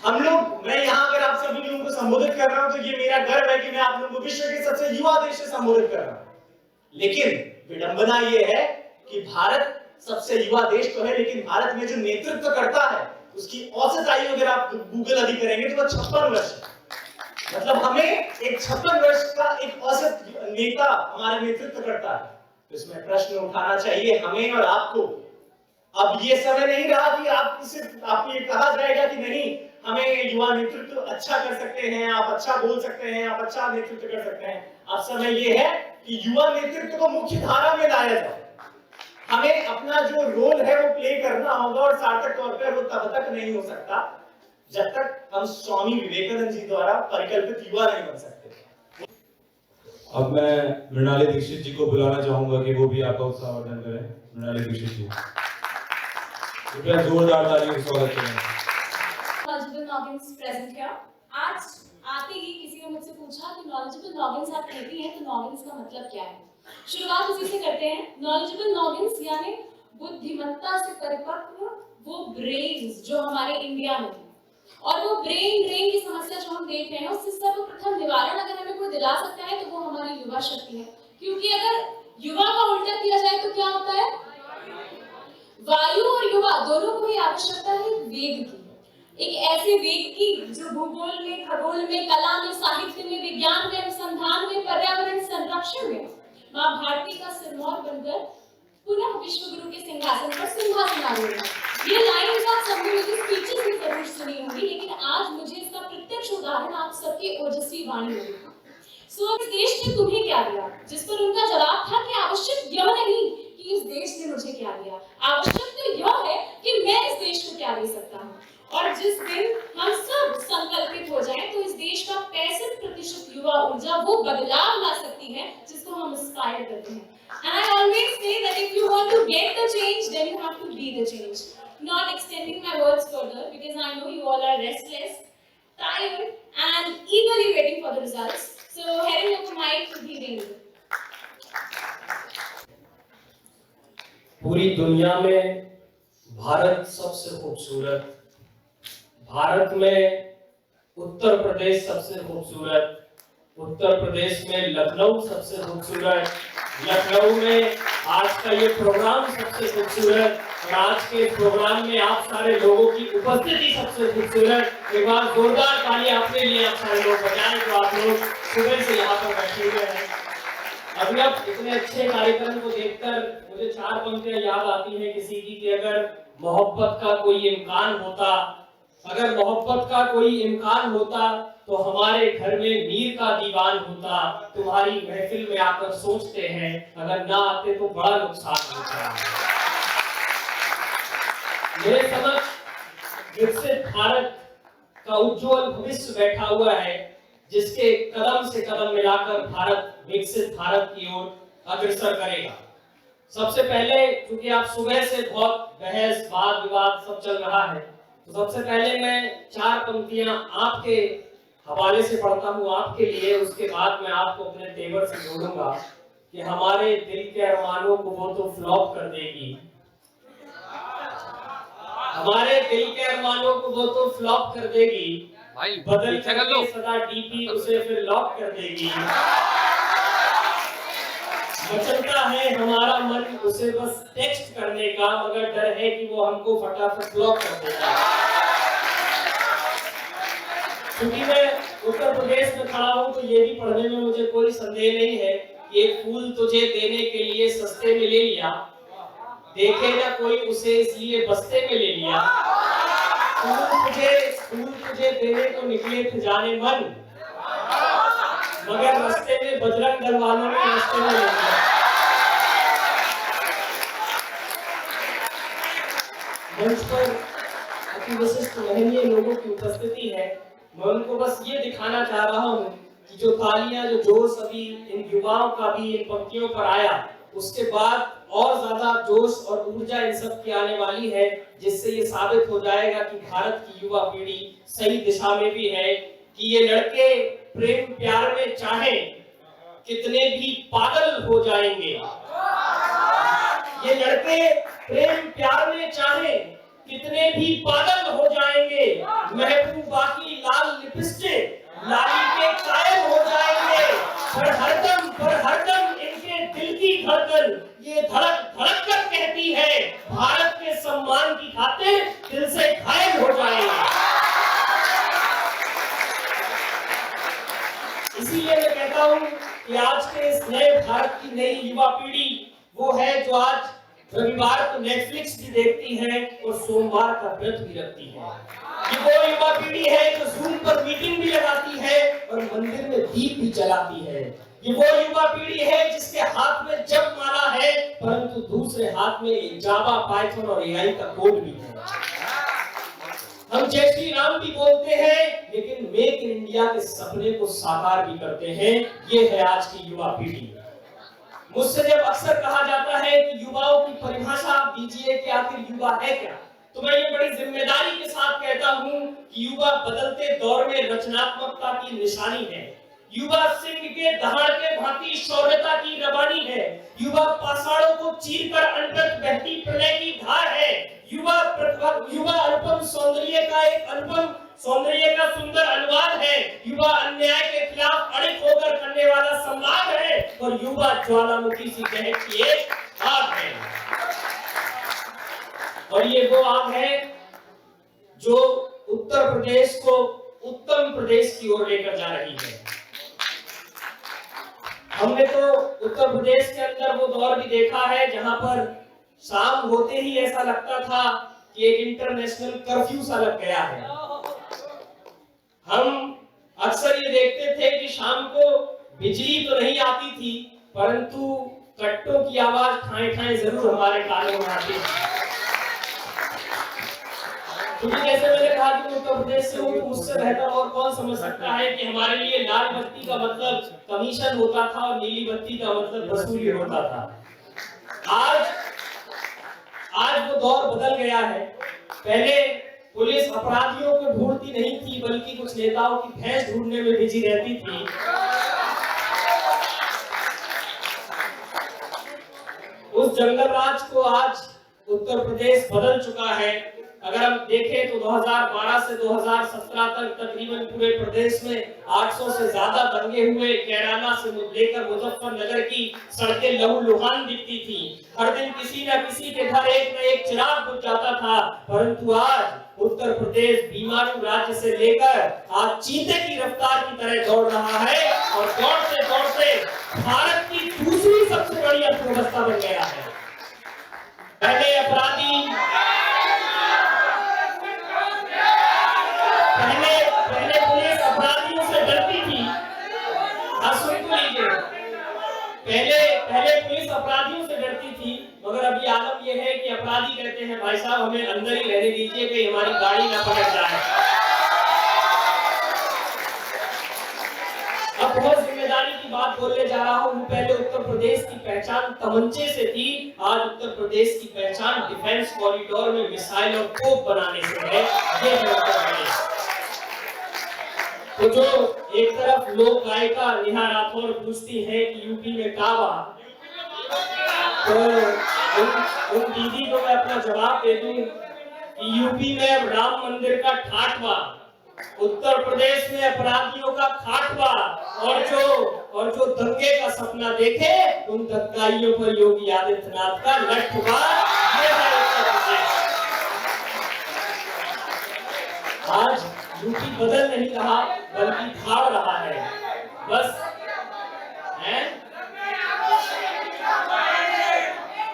हम लोग, मैं यहाँ अगर आप सभी लोगों को संबोधित कर रहा हूँ तो ये मेरा गर्व है कि मैं आप लोगों को विश्व के सबसे युवा देश से संबोधित कर रहा हूँ। लेकिन विडंबना ये है कि भारत सबसे युवा देश तो है, लेकिन भारत में जो नेतृत्व करता है उसकी औसत आयु अगर आप गूगल अभी करेंगे तो वो 56 वर्ष है। मतलब हमें एक 56 वर्ष का एक औसत नेता हमारा नेतृत्व करता है। तो इसमें प्रश्न उठाना चाहिए हमें और आपको। अब ये समय नहीं रहा कि आप सिर्फ आपको ये कहा जाएगा कि नहीं हमें युवा नेतृत्व अच्छा कर सकते हैं, आप अच्छा बोल सकते हैं, आप अच्छा नेतृत्व कर सकते हैं। अब समय ये है कि युवा नेतृत्व को मुख्य धारा में लाया जाए। हमें अपना जो रोल है वो प्ले करना होगा और सार्थक तौर पर वो तब तक नहीं हो सकता जब तक हम स्वामी विवेकानंद जी द्वारा परिकल्पित युवा नहीं बन सकते। अब मैं मृणाली दीक्षित जी को बुलाना चाहूंगा कि वो भी आपका उत्साहवर्धन करें। मृणाली दीक्षित जी, कृपया जोरदार तालियों से स्वागत करें। Knowledgeable Noggins present here. आज आते ही किसी ने मुझसे पूछा कि knowledgeable noggins आप कहती हैं तो noggins का मतलब क्या है। शुरुआत उसी से करते हैं। knowledgeable noggins यानी बुद्धिमत्ता से परिपक्व वो ब्रेन्स जो हमारे इंडिया में है, और वो ब्रेन ड्रेन की समस्या जो हम देख रहे हैं उससे सर्वप्रथम निवारण अगर हमें कोई दिला सकता है तो वो हमारी युवा शक्ति है। क्योंकि अगर युवा का उल्टा किया जाए तो क्या होता है, वायु और युवा दोनों को ही आवश्यकता है वेग की, एक ऐसे वेग की जो भूगोल में, खगोल में, कला में, साहित्य में, विज्ञान में, अनुसंधान में, पर्यावरण संरक्षण में मां भारती का सिरमौर बनकर पुनः विश्व गुरु के सिंहासन पर सिंहासनारूढ़ है। ये लाइन आप सबने मेरी स्पीचेस में जरूर सुनी होंगी, लेकिन आज मुझे इसका प्रत्यक्ष उदाहरण आप सबके ओजस्वी वाणी में देखा। सो इस देश ने तुम्हें क्या दिया, जिस पर उनका जवाब था कि आवश्यक यह नहीं कि इस देश ने मुझे क्या दिया, आवश्यक तो यह है कि मैं इस देश को क्या दे सकता हूँ। और जिस दिन हम सब संकल्पित हो जाएं तो इस देश का 65% युवा ऊर्जा वो बदलाव ला सकती है जिसको हम इंस्पायर करते हैं। And I always say that if you want to get the change, then you have to be the change. Not extending my words further because I know you all are restless, tired, and eagerly waiting for the results. So, heading up the mic to Dhirendra. पूरी दुनिया में भारत सबसे खूबसूरत, भारत में उत्तर प्रदेश सबसे खूबसूरत, उत्तर प्रदेश में लखनऊ सबसे खूबसूरत, लखनऊ में आज का ये प्रोग्राम सबसे खूबसूरत, और आज के प्रोग्राम में आप सारे लोगों की उपस्थिति सबसे खूबसूरत। एक बार जोरदार ताली अपने लिए आप सारे लोग बजाएं जो आप लोग सुबह से यहाँ पर बैठे हुए हैं। अभी अब इतने अच्छे कार्यक्रम को देखकर मुझे 4 पंक्तियां याद आती हैं किसी की कि अगर मोहब्बत का कोई इम्कान होता, अगर मोहब्बत का कोई इम्कान होता तो हमारे घर में मीर का दीवान होता। तुम्हारी महफिल में आकर सोचते हैं अगर ना आते तो बड़ा नुकसान होता। मेरे समक्ष विकसित भारत का उज्जवल भविष्य बैठा हुआ है जिसके कदम से कदम मिलाकर भारत विकसित भारत की ओर अग्रसर करेगा। सबसे पहले क्योंकि आप सुबह से बहुत बहस वाद विवाद सब चल रहा है, तो सबसे पहले मैं 4 पंक्तियां आपके हवाले से पढ़ता हूँ आपके लिए, उसके बाद मैं आपको अपने तेवर से जोड़ूंगा कि हमारे दिल के अरमानों को वो तो फ्लॉप कर देगी, हमारे दिल के अरमानों को वो तो फ्लॉप कर देगी, बदल करके सदा डीपी उसे फिर लॉक कर देगी, मचलता है हमारा मन उसे बस टेक्स्ट करने का, मगर डर है कि वो हमको फटाफट ब्लॉक कर देगा। क्योंकि मैं उत्तर प्रदेश में खड़ा हूँ तो ये भी पढ़ने में मुझे कोई संदेह नहीं है कि एक फूल तुझे देने के लिए सस्ते में ले लिया, देखे ना कोई उसे इसलिए बस्ते में ले लिया, फूल तुझे देने को निकले थे जाने मन, मगर रास्ते में बजरंग दल वालों ने रास्ते में ले लिया। मंच पर अति विशिष्ट महनीय लोगों की उपस्थिति है, मैं उनको बस ये दिखाना चाह रहा हूँ कि जो तालियां, जो जोश अभी इन युवाओं का भी इन पंक्तियों पर आया, उसके बाद और ज्यादा जोश और ऊर्जा इन सब की आने वाली है, जिससे ये साबित हो जाएगा कि भारत की युवा पीढ़ी सही दिशा में भी है, कि ये लड़के प्रेम प्यार में चाहे कितने भी पागल हो जाएंगे, ये लड़के प्रेम प्यार में चाहे कितने भी पागल हो जाएंगे, महबूबा की लाल लिपस्टिक लाली के कायल हो जाएंगे, पर हरदम इनके दिल की धड़कन ये धड़क धड़क कर कहती है, भारत के सम्मान की खातिर दिल से घायल हो नई युवा पीढ़ी वो है जो आज रविवार को नेटफ्लिक्स भी देखती है और सोमवार का व्रत भी रखती है। ये वो युवा पीढ़ी है जो जूम पर मीटिंग भी लगाती है और मंदिर में दीप भी जलाती है। ये वो युवा पीढ़ी है जिसके हाथ में जप माला है परंतु दूसरे हाथ में जावा, पाइथन और एआई का कोड भी है। हम जय श्री राम भी बोलते हैं लेकिन मेक इन इंडिया के सपने को साकार भी करते हैं। ये है आज की युवा पीढ़ी। मुझसे जब अक्सर कहा जाता है कि युवाओं की परिभाषा आप दीजिए कि आखिर युवा है क्या, तो मैं ये बड़ी जिम्मेदारी के साथ कहता हूं कि युवा बदलते दौर में रचनात्मकता की निशानी है। युवा सिंह के दहाड़ के भांति शौर्यता की रवानी है। युवा पाषाणों को चीरकर अनगत बहती प्रलय की धार है। युवा अनुपम सौंदर्य का एक अनुपम सौंदर्य का सुंदर अनुवाद है। युवा अन्याय के खिलाफ अड़िग होकर करने वाला संवाद है और युवा ज्वालामुखी सी दहकती एक आग है। और ये वो आग है जो उत्तर प्रदेश को उत्तम प्रदेश की ओर लेकर जा रही है। हमने तो उत्तर प्रदेश के अंदर वो दौर भी देखा है जहां पर शाम होते ही ऐसा लगता था कि एक इंटरनेशनल कर्फ्यू सा लग गया है। हम अक्सर ये देखते थे कि शाम को बिजली तो नहीं आती थी परंतु कट्टों की आवाज ठाए ठाए जरूर हमारे कानों में आती थी। क्योंकि जैसे मैंने कहा कि उत्तर प्रदेश से हूं तो मुझसे बेहतर और कौन समझ सकता है कि हमारे लिए लाल बत्ती का मतलब कमीशन होता था और नीली बत्ती का मतलब वसूली होता था। आज वो दौर बदल गया है। पहले पुलिस अपराधियों को ढूंढती नहीं थी बल्कि कुछ नेताओं की भैंस ढूंढने में बिजी रहती थी। उस जंगल राज को आज उत्तर प्रदेश बदल चुका है। अगर हम देखें तो 2012 से 2017 तक तकरीबन पूरे प्रदेश में 800 से ज्यादा दंगे हुए। कैराना से लेकर मुजफ्फरनगर की सड़कें लहूलुहान दिखती थी। हर दिन किसी न किसी के घर एक न एक चिराग बुझ जाता था। परंतु आज उत्तर प्रदेश बीमारू राज्य से लेकर आज चीते की रफ्तार की तरह दौड़ रहा है और दौड़ते दौड़ते भारत की दूसरी सबसे बड़ी अर्थव्यवस्था बन गया है। पहले पुलिस अपराधियों से डरती थी। पहले पुलिस अपराधियों से डरती थी मगर अभी आलम यह है कि अपराधी कहते हैं भाई साहब हमें अंदर ही रहने दीजिए कि हमारी गाड़ी ना पकड़ जाए। अब बहुत जिम्मेदारी की बात बोलने जा रहा हूँ। पहले उत्तर प्रदेश की पहचान तमंचे से थी, आज उत्तर प्रदेश की पहचान डिफेंस कॉरिडोर में मिसाइल और तोप बनाने से है। ये है उत्तर प्रदेश। तो जो एक तरफ लोक गायिका नेहा राठौर पूछती है कि यूपी में कावा, तो उन दीदी को मैं अपना जवाब दे दूं कि यूपी में अब राम मंदिर का ठाठवा, उत्तर प्रदेश में अपराधियों का खाटवा और जो दंगे का सपना देखे उन दंगाइयों पर योगी आदित्यनाथ का लठवा। ये है उत्तर प्रदेश। आज यूपी बदल नहीं रहा बल्कि धाड़ रहा है। बस है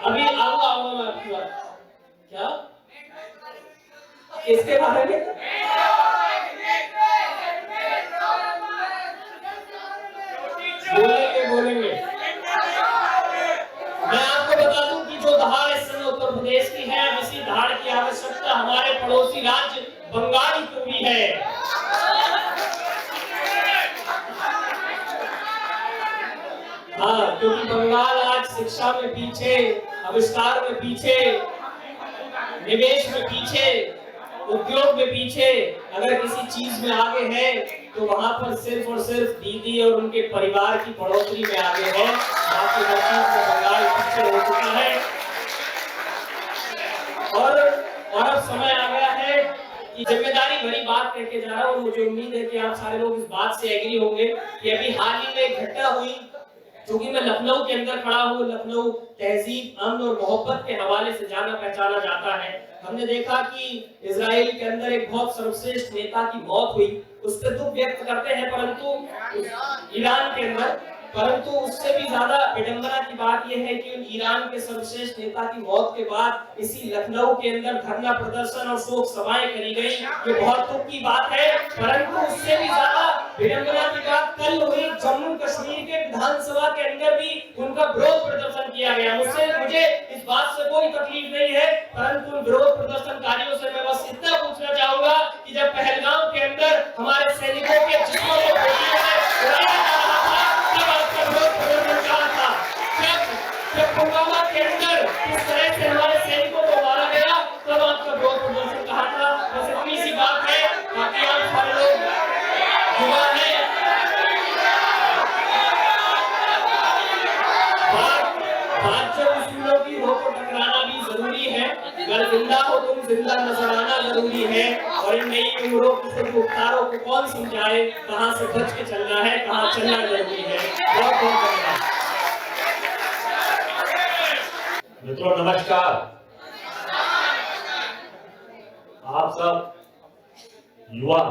अभी आऊंगा मैं आपकी बात। क्या इसके बारे में बोलेंगे। मैं आपको बता दूं कि जो धाड़ इस समय उत्तर प्रदेश की है अब इसी धाड़ की आवश्यकता हमारे पड़ोसी राज्य बंगाल को भी है। हाँ, क्योंकि बंगाल आज शिक्षा में पीछे, आविष्कार में पीछे, निवेश में पीछे, उद्योग में पीछे, अगर किसी चीज में आगे है तो वहां पर सिर्फ और सिर्फ दीदी और उनके परिवार की बढ़ोतरी में आगे है। बाकी हर चीज में बंगाल पीछे हो चुका है। और अब समय आ गया है कि जिम्मेदारी भरी बात करके जा रहा हूँ। मुझे उम्मीद है कि आप सारे लोग इस बात से एग्री होंगे कि अभी हाल ही में एक घटना हुई, क्योंकि मैं लखनऊ के अंदर खड़ा हूँ। लखनऊ तहजीब, अमन और मोहब्बत के हवाले से जाना पहचाना जाता है। हमने देखा कि इजराइल के अंदर एक बहुत सर्वश्रेष्ठ नेता की मौत हुई, उस पर दुख व्यक्त करते हैं, परंतु ईरान के अंदर परंतु उससे भी ज्यादा विडंबना की बात यह है कि उन ईरान के सर्वश्रेष्ठ नेता की मौत के बाद इसी लखनऊ के अंदर धरना प्रदर्शन और शोक सभाएं करी गई। ये बहुत दुख की बात है। परंतु उससे भी ज्यादा विडंबना की बात कल हुई, जम्मू कश्मीर के विधानसभा के अंदर भी उनका विरोध प्रदर्शन किया गया। मुझे इस बात से कोई तकलीफ नहीं है, परंतु विरोध प्रदर्शनकारियों से मैं बस इतना पूछना चाहूंगा कि जब पहलगाम के अंदर हमारे सैनिकों के जिस्मों को गोलियों से उड़ाया जा रहा था, तब आपका विरोध प्रदर्शन कहाँ था? जब पुलवामा के अंदर इस तरह से हमारे सैनिकों को मारा गया, तब आपका विरोध प्रदर्शन कहाँ था? बस इतनी सी बात है। बाकी आप सारे लोग युवा हैं, बात जब उसूलों की हो तो टकराना भी जरूरी है। अगर जिंदा हो तुम जिंदा नजर आना जरूरी है। और इन नई उम्रों के उपकारों को कौन समझाए, कहाँ से बच के चलना है, कहाँ चलना जरूरी है। बहुत बहुत धन्यवाद। मित्रों नमस्कार। आप सब युवा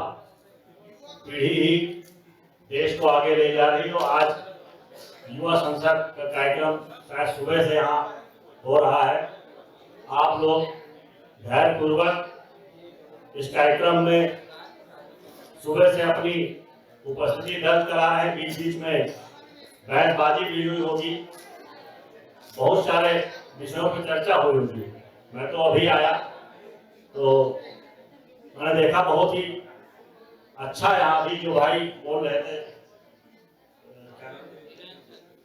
पीढ़ी ही देश को आगे ले जा रही हो। आज युवा संसद का कार्यक्रम शायद सुबह से यहाँ हो रहा है। आप लोग धैर्यपूर्वक इस कार्यक्रम में सुबह से अपनी उपस्थिति दर्ज करा रहे हैं। बीच बीच में बहसबाजी भी हुई होगी, बहुत सारे विषयों पर चर्चा हुई होगी। मैं तो अभी आया तो मैंने देखा बहुत ही अच्छा यहाँ अभी जो भाई बोल रहे थे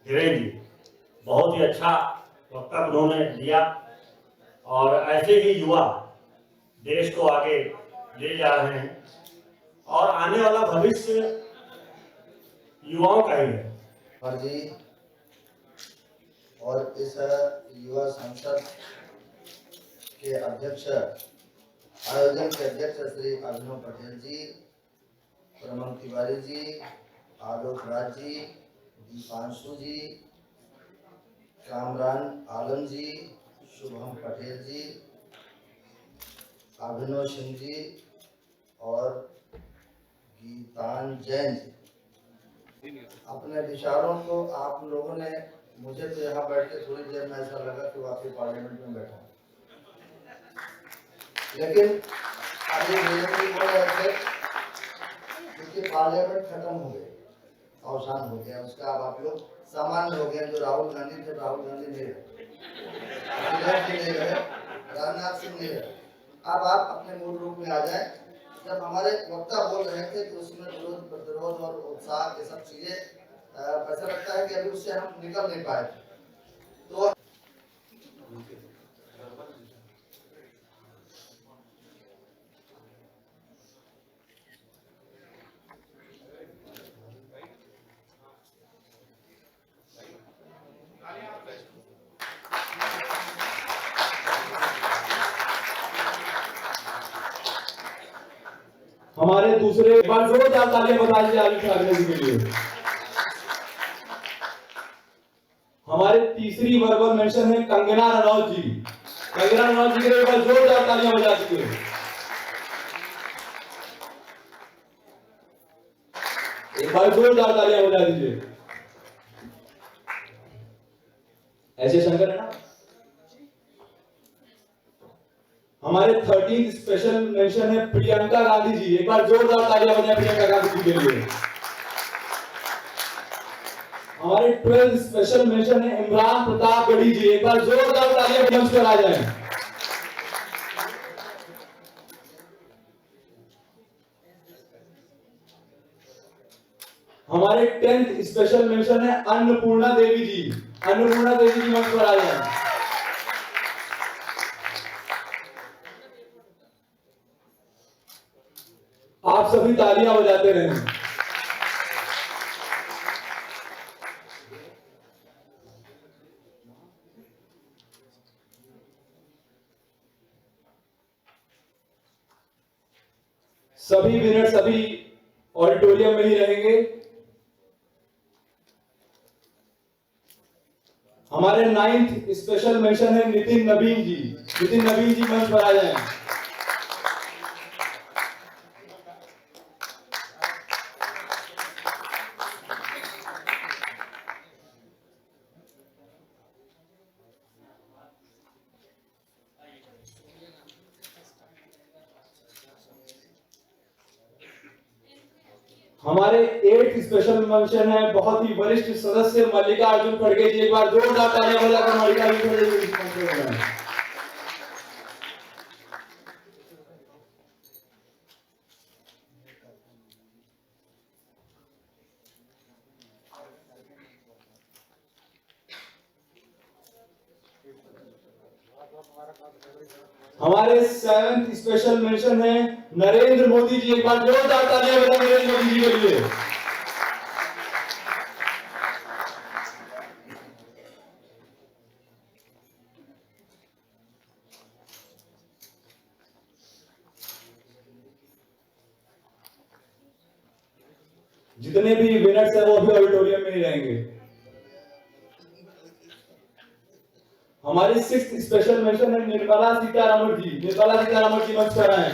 धीरेन्द्र जी, बहुत ही अच्छा वक्तव्य उन्होंने दिया। और ऐसे ही युवा देश को आगे ले जा रहे हैं और आने वाला भविष्य युवाओं का ही है। और जी और इस युवा संसद के अध्यक्ष, आयोजन के अध्यक्ष श्री अभिनव पटेल जी, प्रमोद तिवारी जी, आलोक राज जी, दीपांशु जी, कामरान आलम जी, शुभम पटेल जी, अभिनव सिंह जी और गीतान जैन जी, अपने विचारों को आप लोगों ने, मुझे तो यहाँ बैठ के थोड़ी देर में ऐसा लगा कि वाकई पार्लियामेंट में बैठा हूँ, लेकिन अभी क्योंकि पार्लियामेंट खत्म हो गए, अवसान हो गया उसका। अब आप लोग सामान्य हो गए। जो राहुल गांधी थे, राहुल गांधी नहीं रहे, नहीं रहे, राजनाथ सिंह नहीं रहे। अब आप अपने मूल रूप में आ जाए। जब हमारे वक्ता बोल रहे थे कि उसमें विरोध प्रतिरोध और उत्साह ये सब चीजें, ऐसा लगता है कि अभी उससे हम निकल नहीं पाए। तो हमारे दूसरे, एक बार जोरदार तालियां बजा दीजिए आलिफ ठाकरे जी के लिए। हमारे तीसरी वर्बल मेंशन है कंगना रनौत जी। कंगना रनौत जी के लिए एक बार जोरदार तालियां बजा दीजिए। एक बार जोरदार तालियां बजा दीजिए। ऐसे शंकर है ना। हमारे 13th स्पेशल मेंशन है प्रियंका गांधी जी। एक बार जोरदार तालियां बजाएं प्रियंका गांधी जी के लिए। हमारे 12th स्पेशल मेंशन है इमरान प्रतापगढ़ी जी। एक बार जोरदार तालियां मंच पर आ जाएं। हमारे 10th स्पेशल मेंशन है अन्नपूर्णा देवी जी। अन्नपूर्णा देवी जी मंच पर आ जाएं। आप सभी तालियां बजाते रहें। सभी मिनट सभी ऑडिटोरियम में ही रहेंगे। हमारे 9th स्पेशल मेंशन है नितिन नवीन जी। नितिन नवीन जी मंच पर आ जाएं। हमारे 8th स्पेशल मेंशन है बहुत ही वरिष्ठ सदस्य मल्लिकार्जुन खड़गे जी, एक बार जोरदार तालियां बजाकर मल्लिकार्जुन खड़गे जी स्पॉन्सर हो रहे हैं। हमारे 7th स्पेशल मेंशन है नरेंद्र मोदी जी, एक बार जोरदार तालियां बजाएं नरेंद्र मोदी जी के लिए। जितने भी विनर्स हैं वो अभी ऑडिटोरियम में ही रहेंगे। हमारी 6th स्पेशल मेंशन है निर्मला सीतारमण जी, निर्मला सीतारमण जी मंच पर आए।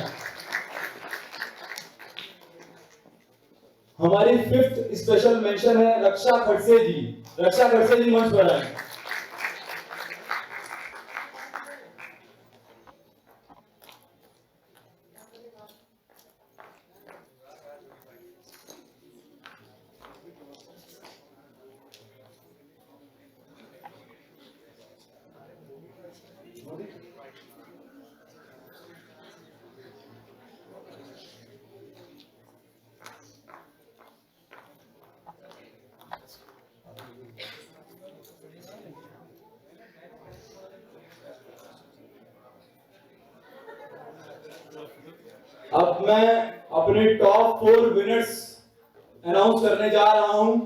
हमारी 5th स्पेशल मेंशन है रक्षा खड़से जी, रक्षा खड़से जी मंच पर आए। अब मैं अपने टॉप 4 विनर्स अनाउंस करने जा रहा हूं।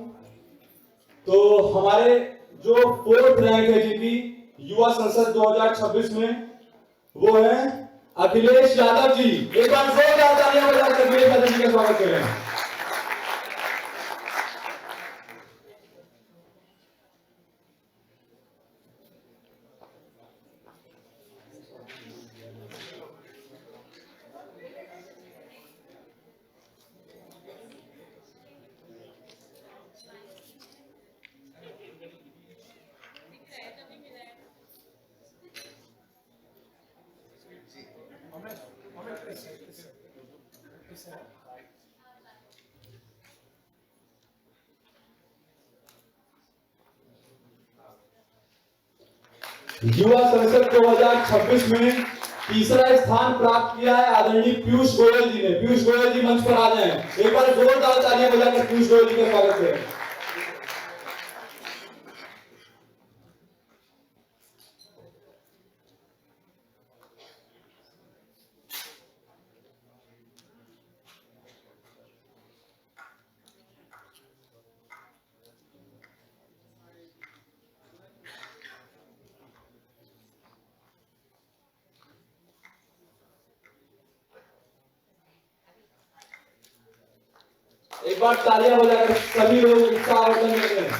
तो हमारे जो 4th रैंक है जिनकी युवा संसद 2026 में, वो है अखिलेश यादव जी। एक बार जोरदार तालियां बजाकर अखिलेश यादव जी का स्वागत करें। युवा संसद 2026 में तीसरा स्थान प्राप्त किया है आदरणीय पीयूष गोयल जी ने। पीयूष गोयल जी मंच पर आ जाएं। एक बार जोरदार तालियां बजाकर पीयूष गोयल जी का स्वागत करें। एक बार तालियां बजाकर सभी लोग उत्साहवर्धन करते हैं।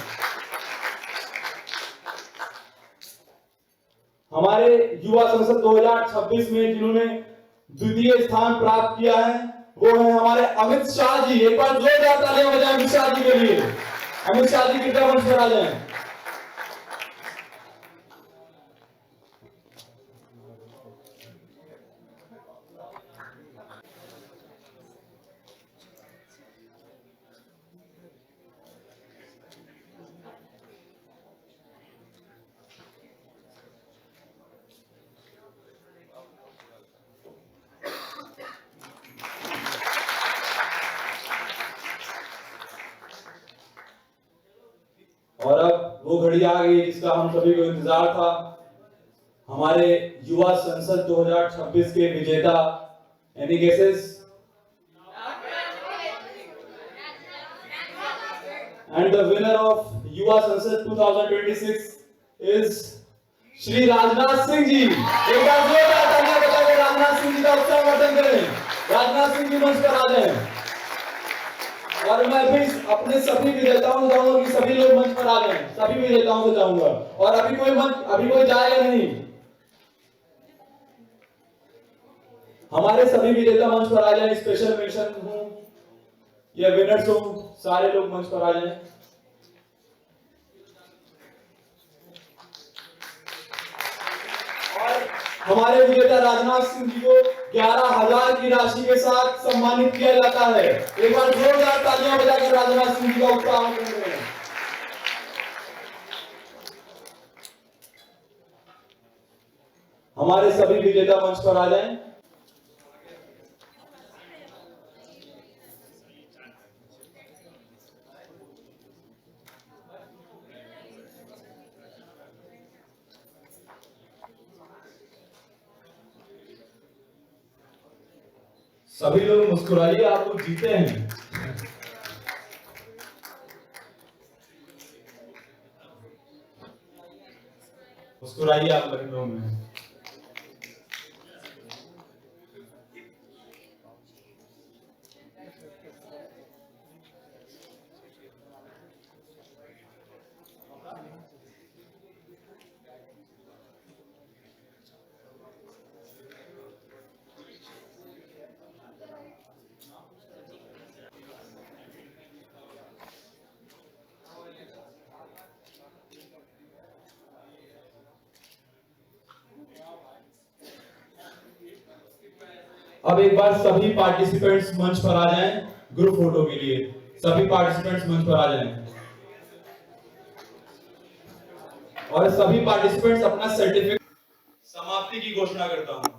हमारे युवा संसद 2026 में जिन्होंने द्वितीय स्थान प्राप्त किया है वो है हमारे अमित शाह जी। एक बार जोरदार तालियां बजाएं अमित शाह जी के लिए। अमित शाह जी कृपया मंच पर आ जाएं। और अब वो घड़ी आ गई जिसका हम सभी को इंतजार था। हमारे युवा संसद 2026 के विजेता, any guesses? And the winner of युवा संसद 2026 इज श्री राजनाथ सिंह जी। एक बार जोरदार तालियां बजाकर राजनाथ सिंह जी का उत्साहवर्धन करें। राजनाथ सिंह जी मंच पर आ जाएं। और मैं भी अपने सभी विजेताओं से चाहूंगा कि सभी लोग मंच पर आ जाएं। सभी विजेताओं से चाहूंगा। और अभी कोई जाएगा नहीं। हमारे सभी विजेता मंच पर आ जाएं। स्पेशल मेंशन हूं या विनर्स हो, सारे लोग मंच पर आ जाएं। और हमारे विजेता राजनाथ सिंह जी को 11,000 की राशि के साथ सम्मानित किया जाता है। एक बार जोरदार तालियां बजाकर राजनाथ सिंह जी का उत्साह करते हैं। हमारे सभी विजेता मंच पर आ जाएं। सभी लोग मुस्कुराइए, आप लोग जीते हैं। मुस्कुराइए आप लखनऊ में। अब एक बार सभी पार्टिसिपेंट्स मंच पर आ जाएं ग्रुप फोटो के लिए। सभी पार्टिसिपेंट्स मंच पर आ जाएं और सभी पार्टिसिपेंट्स अपना सर्टिफिकेट। समाप्ति की घोषणा करता हूं।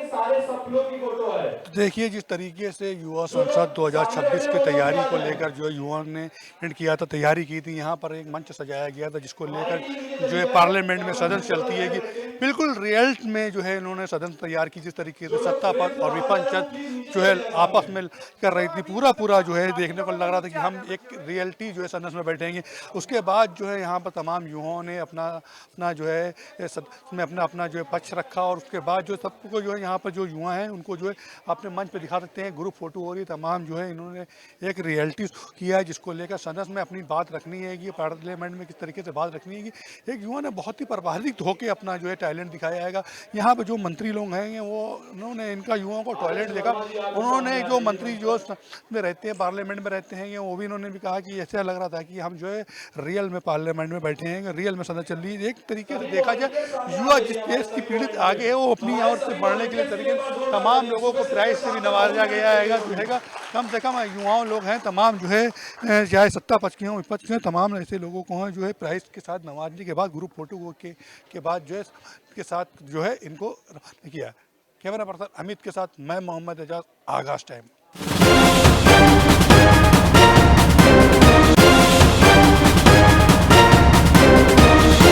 सारे सपनों की फोटो है। देखिए जिस तरीके से युवा संसद 2026 की तैयारी को लेकर जो युवाओं ने किया था, तैयारी की थी, यहाँ पर एक मंच सजाया गया था जिसको लेकर जो है पार्लियामेंट में सदन चलती है कि बिल्कुल रियल में जो है इन्होंने सदन तैयार की। जिस तरीके से सत्ता पक्ष और विपक्ष जो है आपस में कर रही थी, पूरा जो है देखने को लग रहा था कि हम एक रियलिटी जो है सदन में बैठेंगे। उसके बाद जो है यहाँ पर तमाम युवाओं ने अपना जो है अपना जो है पक्ष रखा और उसके बाद जो सबको जो है यहाँ पर जो युवा हैं उनको जो है अपने मंच पे दिखा सकते हैं। ग्रुप फोटो हो रही तमाम जो है इन्होंने एक रियलिटी किया है जिसको लेकर सदन में अपनी बात रखनी है कि पार्लियामेंट में किस तरीके से बात रखनी है कि एक युवा ने बहुत ही प्रभावित होकर अपना जो है टैलेंट दिखाया है। यहाँ पे जो मंत्री लोग हैं वो उन्होंने इनका युवाओं को टैलेंट देखा। उन्होंने जो मंत्री जो में रहते हैं पार्लियामेंट में रहते हैं वो भी इन्होंने भी कहा कि ऐसा लग रहा था कि हम जो है रियल में पार्लियामेंट में बैठे हैं, रियल में सदन चल रही है। एक तरीके से देखा जाए युवा जिस देश की पीड़ित आगे है वो अपनी ओर से बढ़ने के लिए तरीके तमाम लोगों को प्राइज से भी नवाजा गया है। कम से कम युवाओं लोग हैं तमाम जो है चाहे सत्ता पक्ष के हों विपक्ष के, तमाम ऐसे लोगों को जो है प्राइज के साथ नवाजने के बाद ग्रुप फोटो के बाद जो है के साथ जो है इनको किया। कैमरा पर्सन अमित के साथ मैं मोहम्मद एजाज, आगाज टाइम।